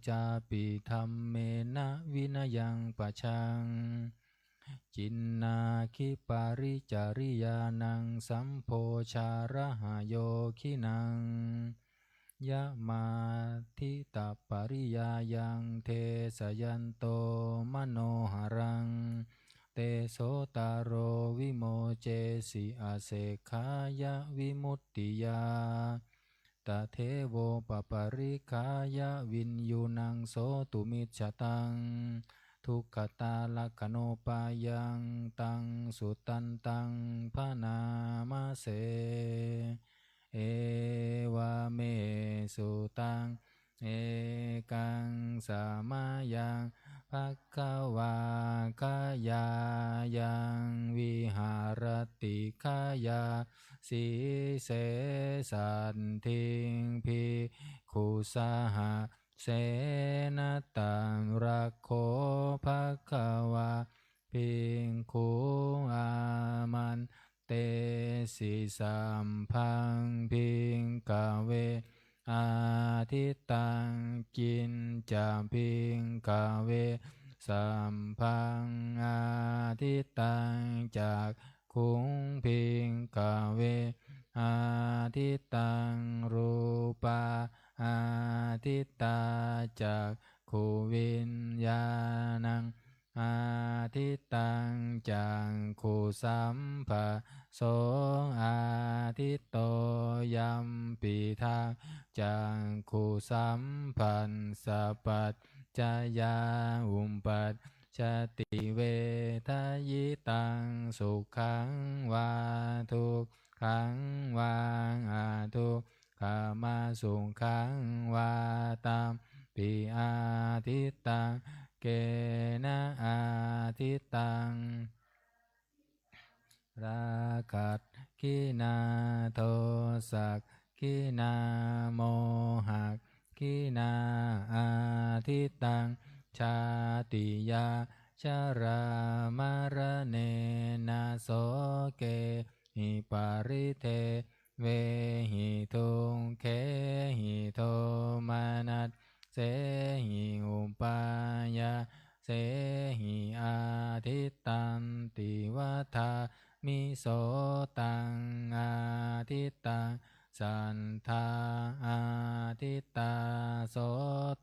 จาปิธัมเมนะวินยังปะชังจินนาคิปาริจาริยานังสัมโพชาระหะโยคินังยะมาทิตาปริยายังเทสยันโตมโนหรังเตโสตารโรวิโมเจสิอาเสขายะวิมุตติยาตเทโวปปาริกายะวินยูนังโสตุมิจฉตังทุกขตาลักขโนปายังตังสุตันตังพนามาเสเอวาเมสุตังเอกังสามายังภักขวาคายายังวิหารติขายา สีเสสันทิงพิคุสหะเสนตังรักโขภควาภิกขุอามันเตสิสัมพังภิกขเวอาทิตังกินจาภิกขเวสัมพังอาทิตังจากขุงภิกขเวอาทิตังรูปาอาทิตาจากขุวิญญาณังอาทิตังจังขุสัมภะโสอาทิตโตยัมปิทังจังขุสัมพันธ์สัพพัจจยาอุปปัชชติเวทยิตังสุขังวาทุกขังวาอาทุกขามาสุขังวาตามปิอาทิตังเกนะอาทิตังราคัตขินาโทสักขินาโมหักขินาอาทิตังชาติยาชรามรเนนะโสเกหิปาริเทเวหิทุงเคหิโทมานัสเสหิอุปายาเสหิอาทิตันติวัฏามิโสตังอาทิตังสันทาอาทิตาโส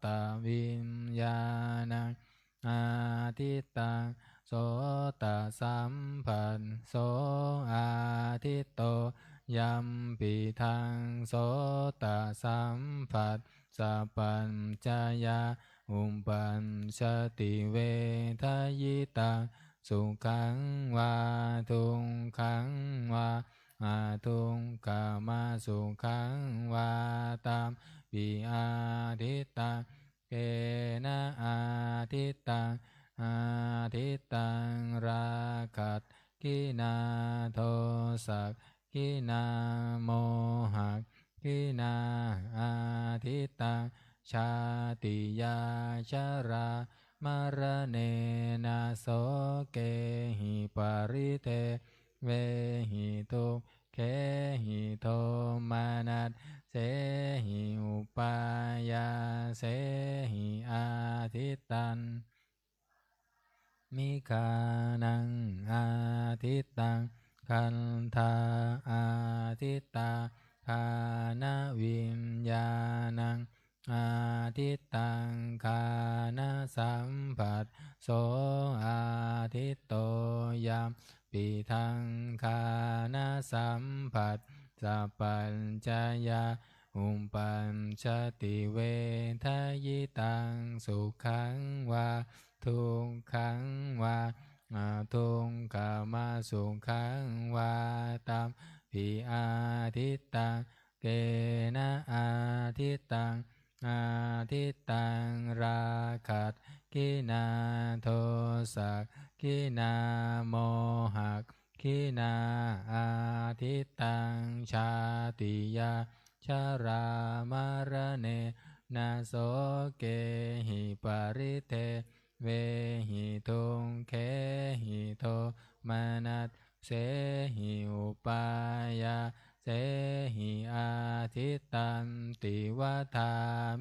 ตวิญญาณังอาทิตังโสตสัมผัสโสอาทิตโตยัมปิทังโสตสัมผัสสัพพัญจยาอุปปัญชติเวทยิตังสุขังวาทุกขังวาอาทุกขามาสุขังวาตามปิอาทิตังเกนะอาทิตังอาทิตังราคัตขินาโทสักขินาโมหักขินาอาทิตังชาติยาชรามรเนนะโสเกหิปาริเทเวหิทุกเขหิโทมานัสเสหิอุปายาเสหิอาทิตันมิคานังอาทิตังคันธาอาทิตาคานวิญญาณังอาทิตังคานสัมผัสโสอาทิตโตยัมปิทังคานสัมผัสสัพพัญจยาอุปปัญชติเวทยิตังสุขังวาทุกขังวาทุกขามาสุขังวาตามปิอาทิตังเกนะอาทิตังอาทิตังราคัตขินาโทสักขินาโมหักขินาอาทิตังชาติยาชรามรเนนะโสเกหิปาริเทเวหิทุงเคหิโทมานัสเสหิอุปายาเสหิอาทิตันติวัฏา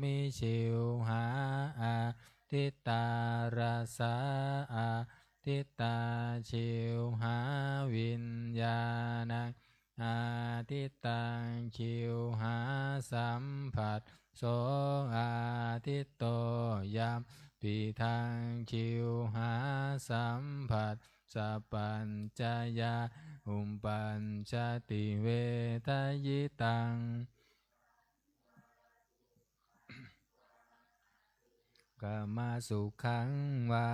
มิชิวหาอาทิตาราสาอาทิตาชิวหาวิญญาณังอาทิตังชิวหาสัมผัสโสอาทิตโตยัมปิทังชิวหาสัมผัสสัพพัญจยาอุปปัญชติเวทยิตังกามาสุขังวา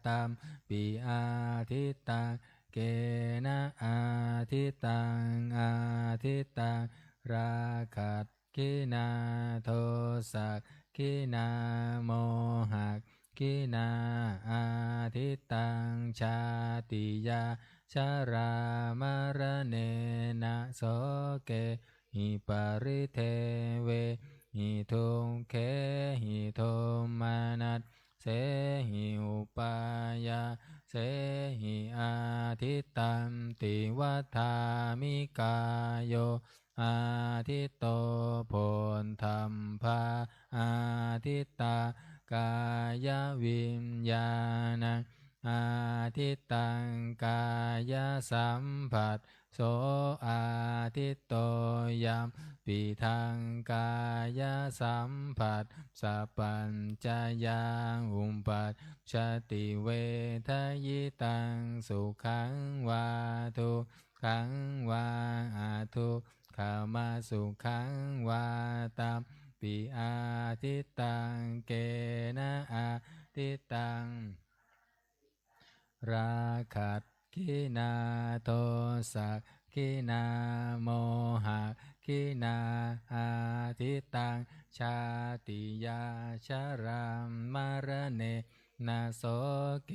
ตามปิอาทิตังเกนะอาทิตังอาทิตังราคัตขินาโทสักขินาโมหักขินาอาทิตังชาติยา ชารามรเนนะโสเกหิปาริเทเวหิทุงเขหิโทมานัสเสหิอุปายาเสหิอาทิตตันติวัฏามิกายโยอาทิตโตโพนธรรมภาอาทิตตากายวิญญาณังอาทิตตังกายสัมผัสโสอาทิตโตยัมปิทังกายสัมผัสสัพพัญจยังอุปปัชชติเวทยิตังสุขังวาทุกขังวาอาทุกขามาสุขังวาตามปิอาทิตตังเกนะอาทิตตังราคัตขินาโทสักขินาโมหะขินาอาทิตตังชาติยาชรามมรเนนะโสเก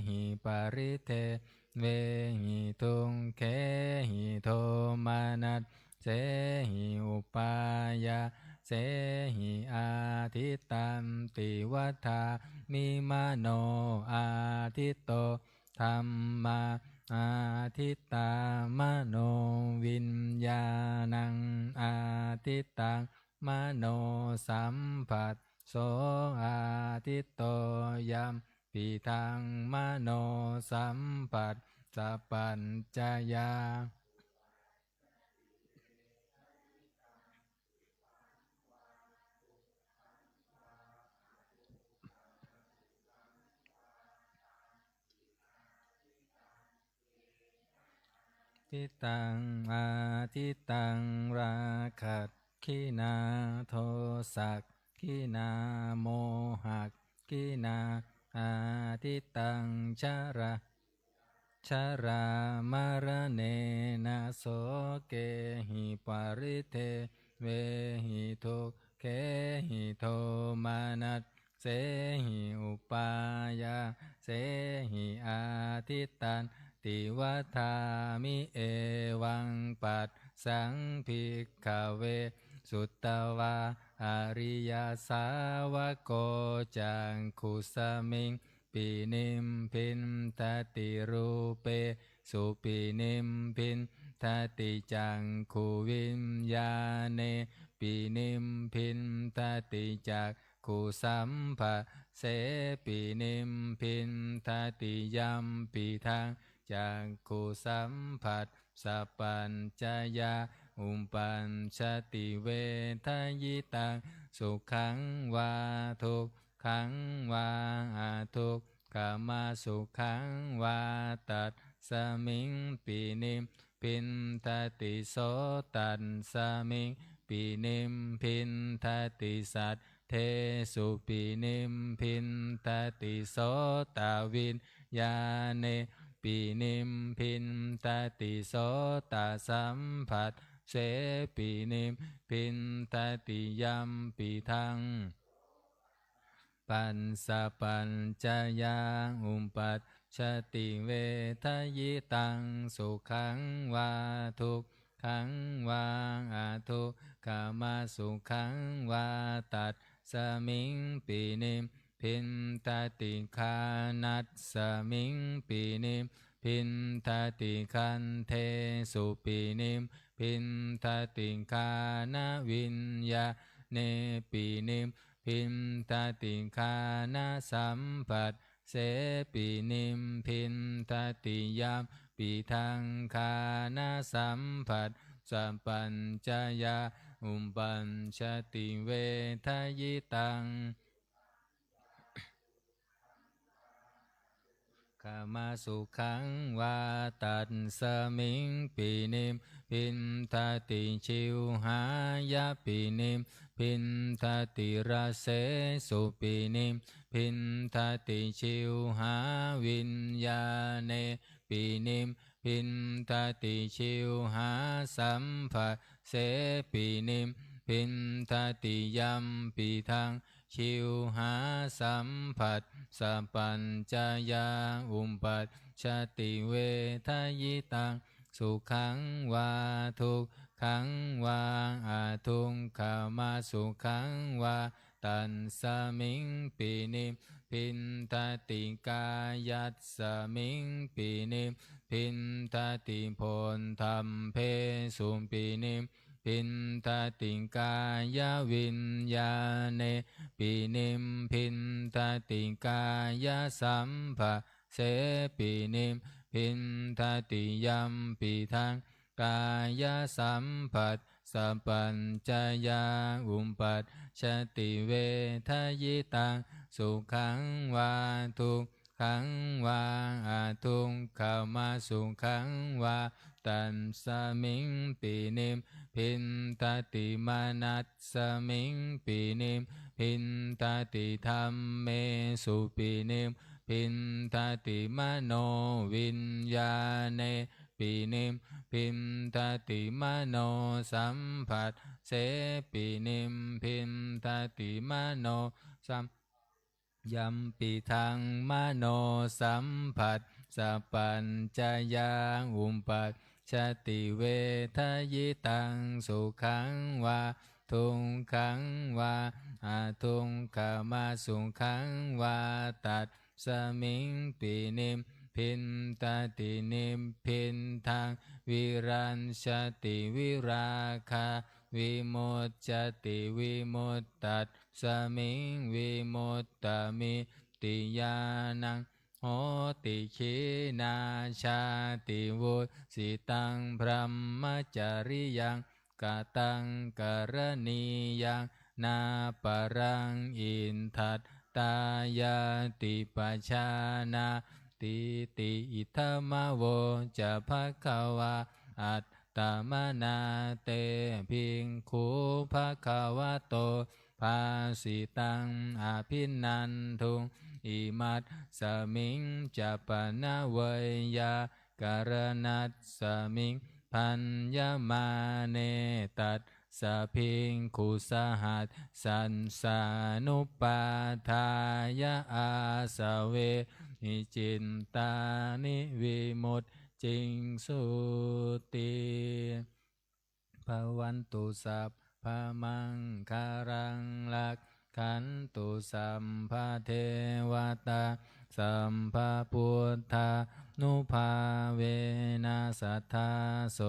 หิปาริเทเวหิทุงเขหิโทมานัสเสหิอุปายาเสหิอาทิตตันติวัฏามิมโนอาทิตโตธัมมาอาทิตตามโนวิญญาณังอาทิตตังมโนสัมผัสโสอาทิตโตยัมปิทังมโนสัมผัสสัพพัญจยาทิตังอาทิตังราคัตขินาโทสักขินาโมหักขินาอาทิตังชาระชารามรเนนะโสเกหิปาริเทเวหิทุกเขหิโทมานัสเสหิอุปายาเสหิอาทิตตันติวัฏามิเอวังปัสสังภิกขเวสุตตวาอริยสาวโกจังคุสมิงปินิมพินทติรูเปสุปินิมพินทติจังคุวิญญาเนปินิมพินทติจักขุสัมภะเสปินิมพินทติยัมปิทังจักขุสัมผัสสัพพัญจยาอุปปัญชติเวทยิตังสุขังวาทุกขังวาอาทุกขามาสุขังวาตัสสมิงปินิมพินทติโสตัสสมิงปินิมพินทติสัตเทสุปินิมพินทติโสตวิญญาเนปินิมพินทติโสตสัมผัสเสปินิมพินทติยัมปิทังปันสะปัญจยาอุปปัชชติเวทยิตังสุขังวาทุกขังวาอาทุกขามาสุขังวาตัสสมิงปินิมพินทติคานัสสมิงปินิมพินทติคันเทสุปินิมพินทติคานวิญญาเนปินิมพินทติคานาสัมผัสเสปินิมพินทติยามปิทังคานาสัมผัสสัพพัญจยาอุปปัญชติเวทยิตังขามาสุขังวาตัสสมิงปินิมพินทติชิวหายาปินิมพินทติราเสสุปินิมพินทติชิวหาวิญญาเนปินิมพินทติชิวหาสัมภะเสปินิมพินทติยัมปิทังชิวหาสัมผัสสัพพัญจยาอุปปัช ชติเวทยิตังสุขังวาทุกขังวาอาทุงขามาสุขังวาตันสมิงปินิพินทติกายัสสมิงปินิพินทติพลธรรมเพสุปินิพินทติกายวิญญาเนปินิมพินทติกายสัมภะเสปินิมพินทติยัมปิทังกายสัมผัสสัพพัญจยาอุปปัชชติเวทยิตังสุขังวาทุกขังวาอาทุงขามาสุขังวาตันสมิงปินิมพินทติมานัสสมิงปินิมพินทติธรรมเมสุปินิมพินทติมโนวิญญาเนปินิมพินทติมโนสัมผัสเสปินิมพินทติมโนสัมยัมปิทังมโนสัมผัสสัพพัญจยาอุปปัชชติเวทยิตังสุขังวาทุงขังวาอาทุงขามาสุขังวาตัดสมิงปินิมพินตตินิมพินทางวิรันชติวิราคาวิมุตจติวิมุตตัดสมิงวิมุตตมิติยานังโหติขีนาชาติวุสิตังพรหมจริยังกตังกรณียังนาปรังอินทัตตายาติปัชานาติติอิทธมโวจะภควาอัตตมนาเตภิกขุภควโตภาสิตังอภินันทุงอิมัตสมิงจะปนะเวยยากรณัสสมิงพัญญมาเนตัสสะพิงคุสหัสสันสานุปาทายาอาสเวนิจินตานิวิมุตจิงสุติภวันตุสัพพมังคารังลักขันตุสัมภเทวตาสัมภพุทธานุภาเวนัสสัทธาโส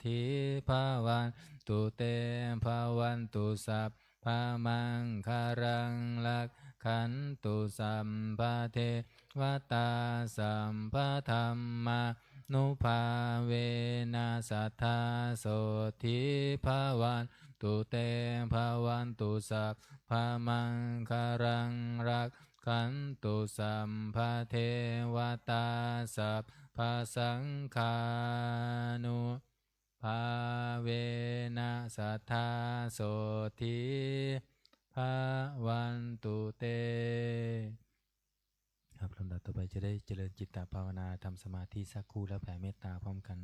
ธิภวันตุเตภวันตุสัพพมังคารังลักขันตุสัมภเทวตาสัมภธรรมานุภาเวนัสสัทธาโสธิภวันตุเตภวันตุสัพพมังคารังรักขันตุสัมภเทวตาสัพพสังฆานุภาเวนัสสัทธาโสธิภวันตุเตครับลำดับต่อไปจะได้เจริญจิตตภาวนาทำสมาธิสักครู่แล้วแผ่เมตตาพร้อมกัน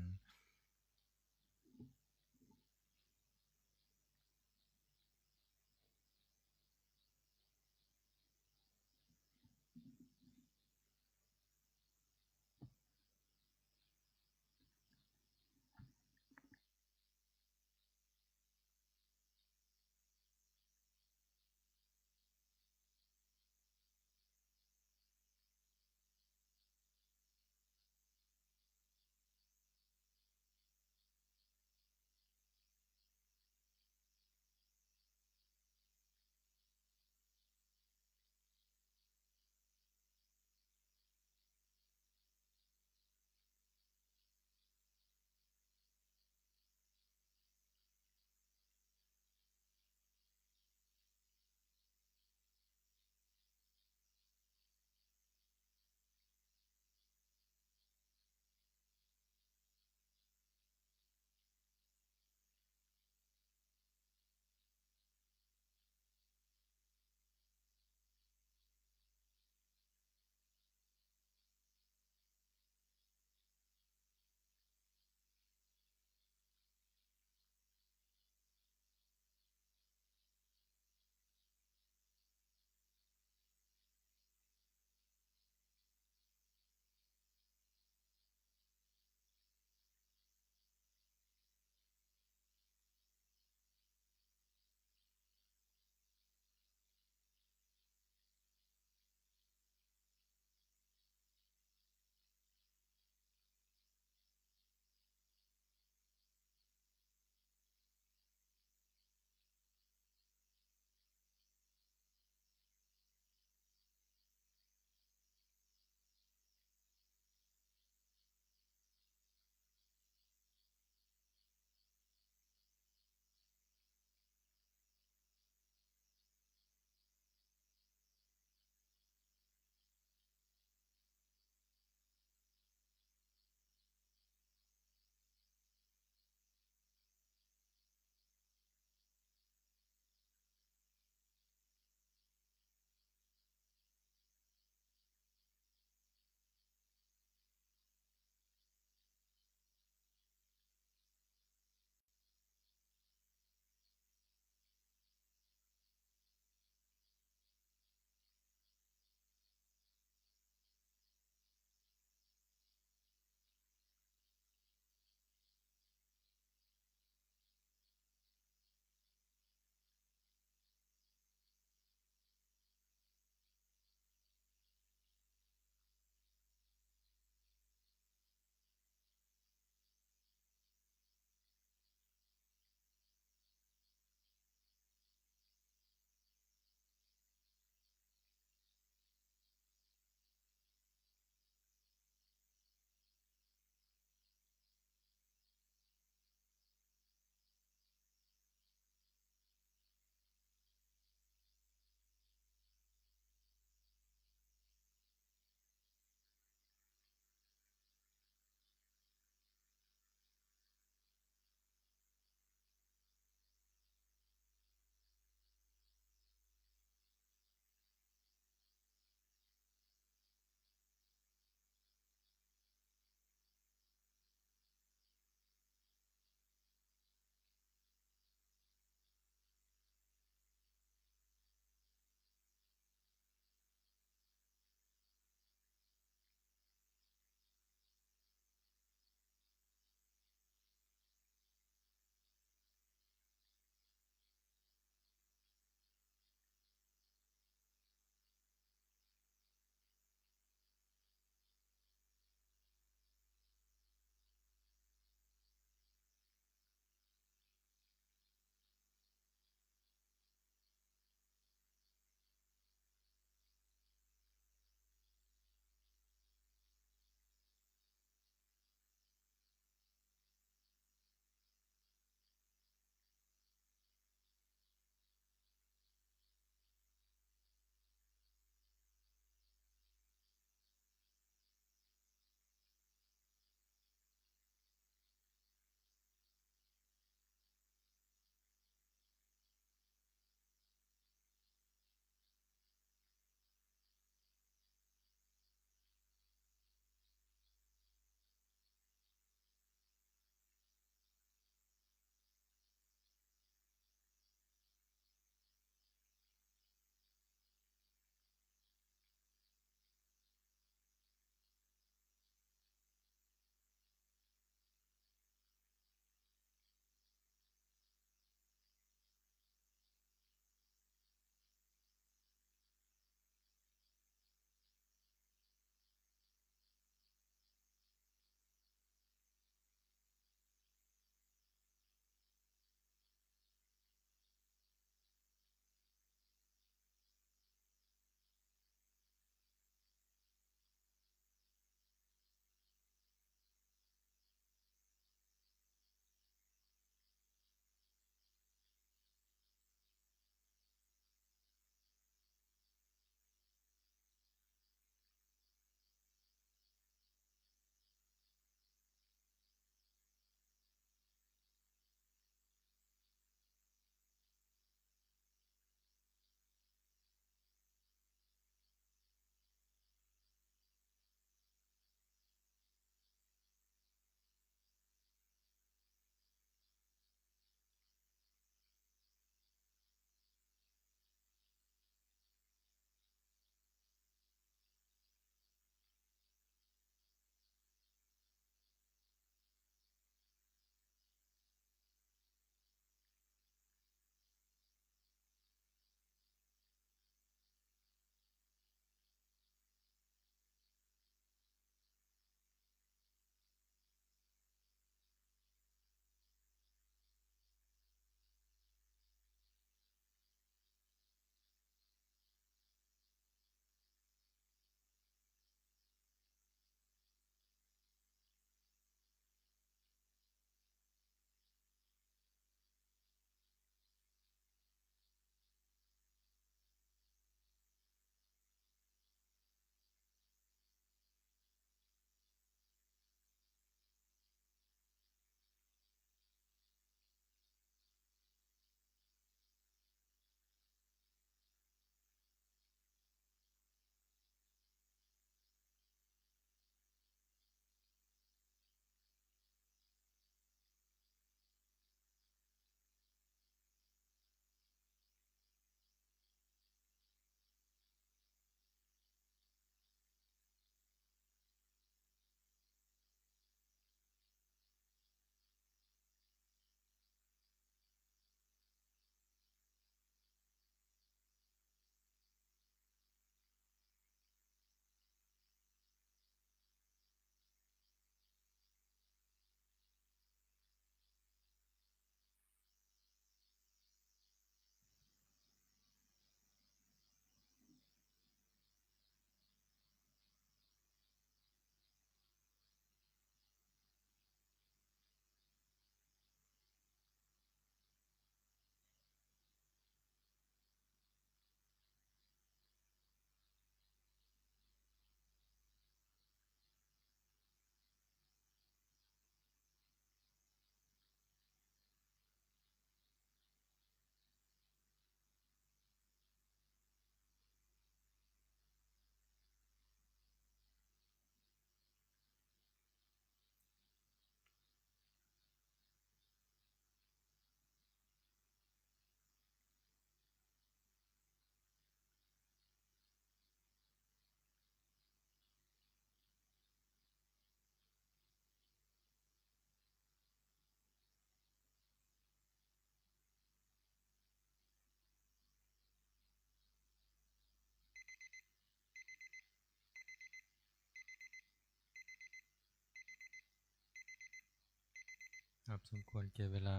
ครับสมควรเก็บเวลา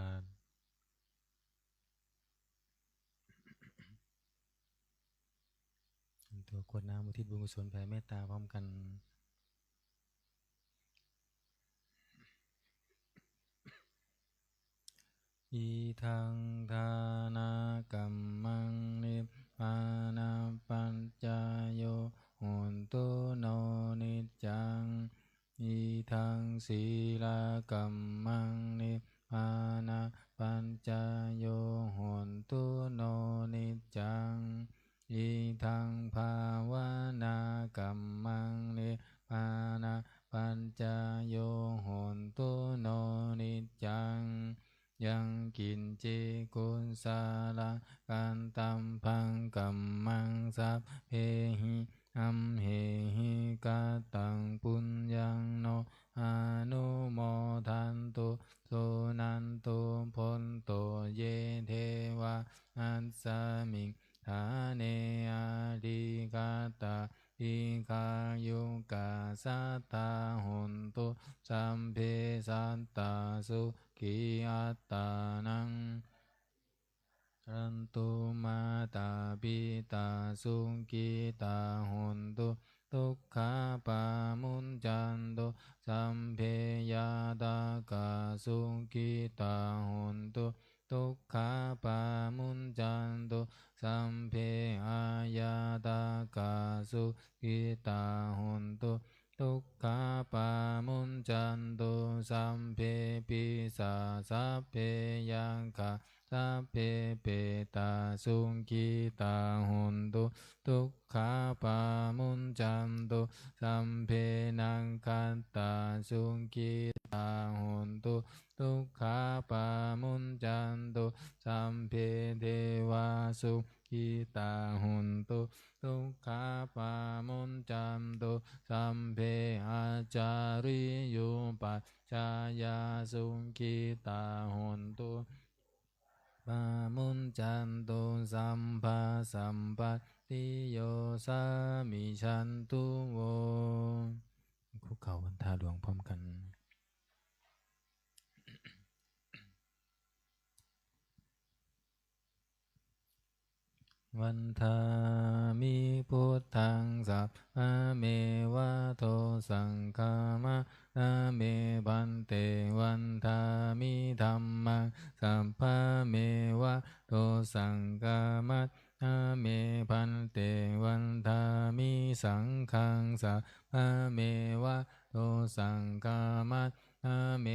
ตัวกวดน้ำอุทิศบุญกุศลแผ่เมตตาพร้อมกันอีทังทานากัมมังนิพพานาปัญจโยโหนตุโนนิจจังอีทังศีลากัมมังนิพพานาปัญจโยโหนตุโนนิจจังอีทังภาวนากัมมังนิพพานาปัญจโยโหนตุโนนิจจังยังกินเจกุลสาลังกันตัมพังกัมมังสัพเพหิอัมเหหิกาตังปุญญังโนอนุโมทันตุสุนันตุพนโตเยเทวะอัสสมิงฐาเนอาดิกาตาอิกายุกาสัตตาหุนตุสัมเพสัตตาสุขีอัตตานังรันตุมาตาปิตาสุขีตาหุนตุทุกขาปามุนจันตุสัมเพยาตากาสุขีตาหุนตุทุกขาปามุนจันตุสัมเพอายาตากาสุขีตาหุนตุทุกขาปามุนจันตุสัมเพปิสาสัพเพยังคาสัพเพเปตาสุขีตาหุนตุทุกขาปามุนจันตุสัมเพนังคัตตาสุขีตาหุนตุทุกขาปามุนจันตุสัมเพเทวาสุขีตาหุนตุทุกขาปามุนจันตุสัมเพอาจาริยุปัจจายาสุขีตาหุนตุปามุนจันตุสัมภาสัมปัตติโยสามิชันตุโวคุกเข่าบนท่าหลวงพร้อมกันวันทามิพุทธังสัพพะเมวะโตสังฆามะนะเมบันเตวันทามิธัมมังสัพพะเมวะโตสังฆามะนะเมพันเตวันทามิสังฆังสัพพะเมวะโตสังฆามะนะเม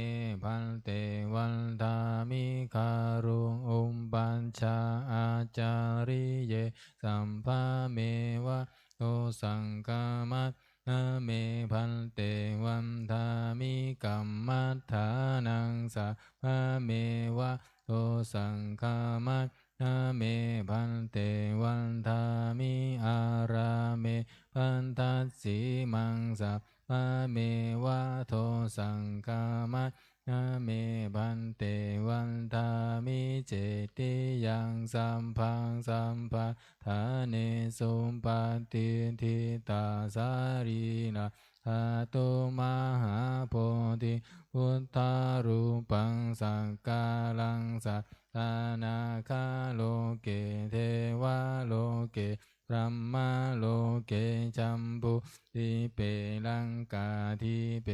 พันเตวันทามิคารุอุมปัญชาอาจาริเยสัมภะเมวะโตสังฆามัตนะเมพันเตวันทามิกัมมัฏฐานังสัพพะเมวะโตสังฆามัตนะเมพันเตวันทามิอาราเมพันทัสสีมังสัพพะเมวะโตสังฆามัตนะเมพันเตวันทามิเจติยังสัมพังสัมปะทาเนสุปฏิทิตาสารีนาธาตุมหาโพธิพุทธารูปังสังกาลังสัตตานาคาโลเกเทวาโลเกพระมะโลเกจัมปุทิเปลังกาทิเป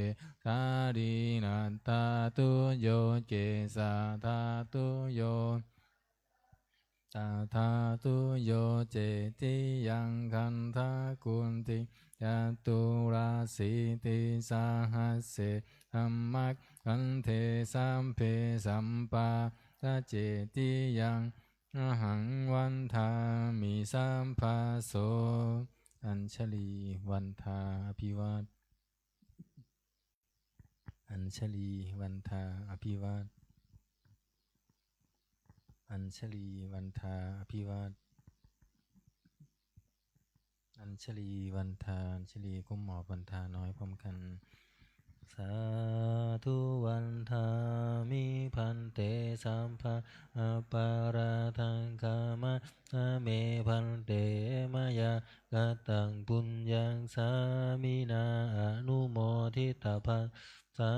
สารีนัตตาตุโยเกสาธาตุโยตาธาตุโยเจติยังคันทากุณติยะตุราสิติสาหัสเสธรรมักขันเทสัมเพสัมปาตะเจติยังอหังวันทามิสัมภาโสอัญชลีวันทาอภิวาทอัญชลีวันทาอภิวาทอัญชลีวันทาอภิวาทอัญชลีวันทาอัญชลีก้มหมอบวันทาน้อยพร้อมกันสาธุวันทามิพันเตสัมภะปาราทังคามะนะเมพันเตมายากตังปุญญังสามินาอนุโมทิตาภะ สา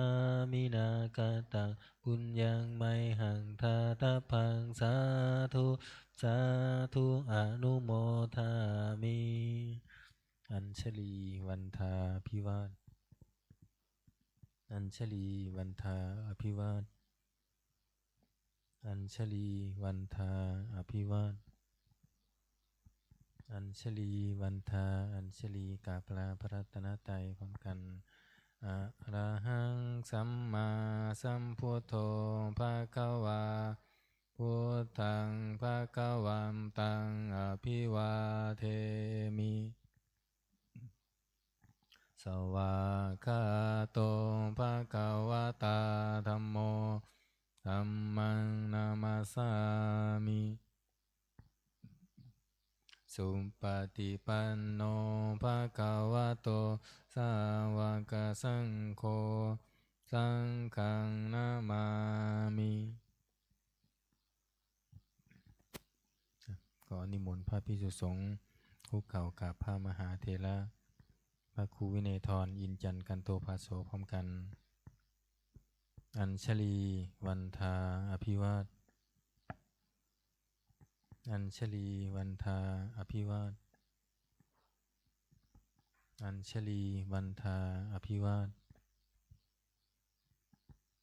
มินากตังปุญญังไมหังทาตพังสาธุสาธุอนุโมทามิอัญชลีวันทาภิวาทอัญชลีวันทาอภิวาทอัญชลีวันทาอภิวาทอัญชลีวันทาอัญชลีกราบลาพระรัตนตรัยพร้อมกันอะระหังสัมมาสัมพุทโธภะคะวาพุทธังภะคะวันตังอภิวาเทมิสวากขาโตภะคะวะตาธัมโมธัมมังนามัสสามิสุปฏิปันโนภะคะวะโตสาวกสังโฆสังฆังนามามิขอนิมนต์พระภิกษุสงฆ์คุกเข่ากราบพระมหาเถระพระครูวินัยธรอินจันทร์กันโตภาโสพร้อมกัน อัญชลีวันทาอภิวาทอัญชลีวันทาอภิวาทอัญชลีวันทาอภิวาท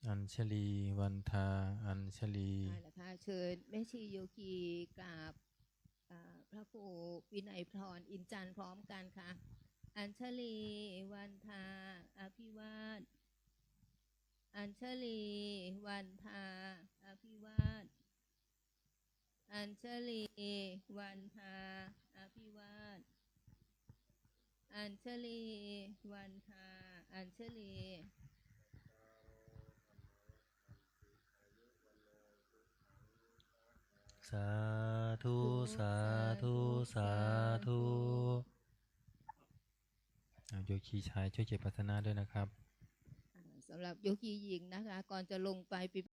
อัญชลีวันทาอัญชลีนะคะเชิญแม่ชีโยคีกราบพระครูวินัยพรอินจันทร์พร้อมกันค่ะอัญชลีวันทาอภิวาทอัญชลีวันทาอภิวาทอัญชลีวันทาอภิวาทอัญชลีวันทาอัญชลีสาธุสาธุสาธุโยคีชายช่วยเก็บพัฒนาด้วยนะครับสำหรับโยคีหญิงนะคะก่อนจะลงไป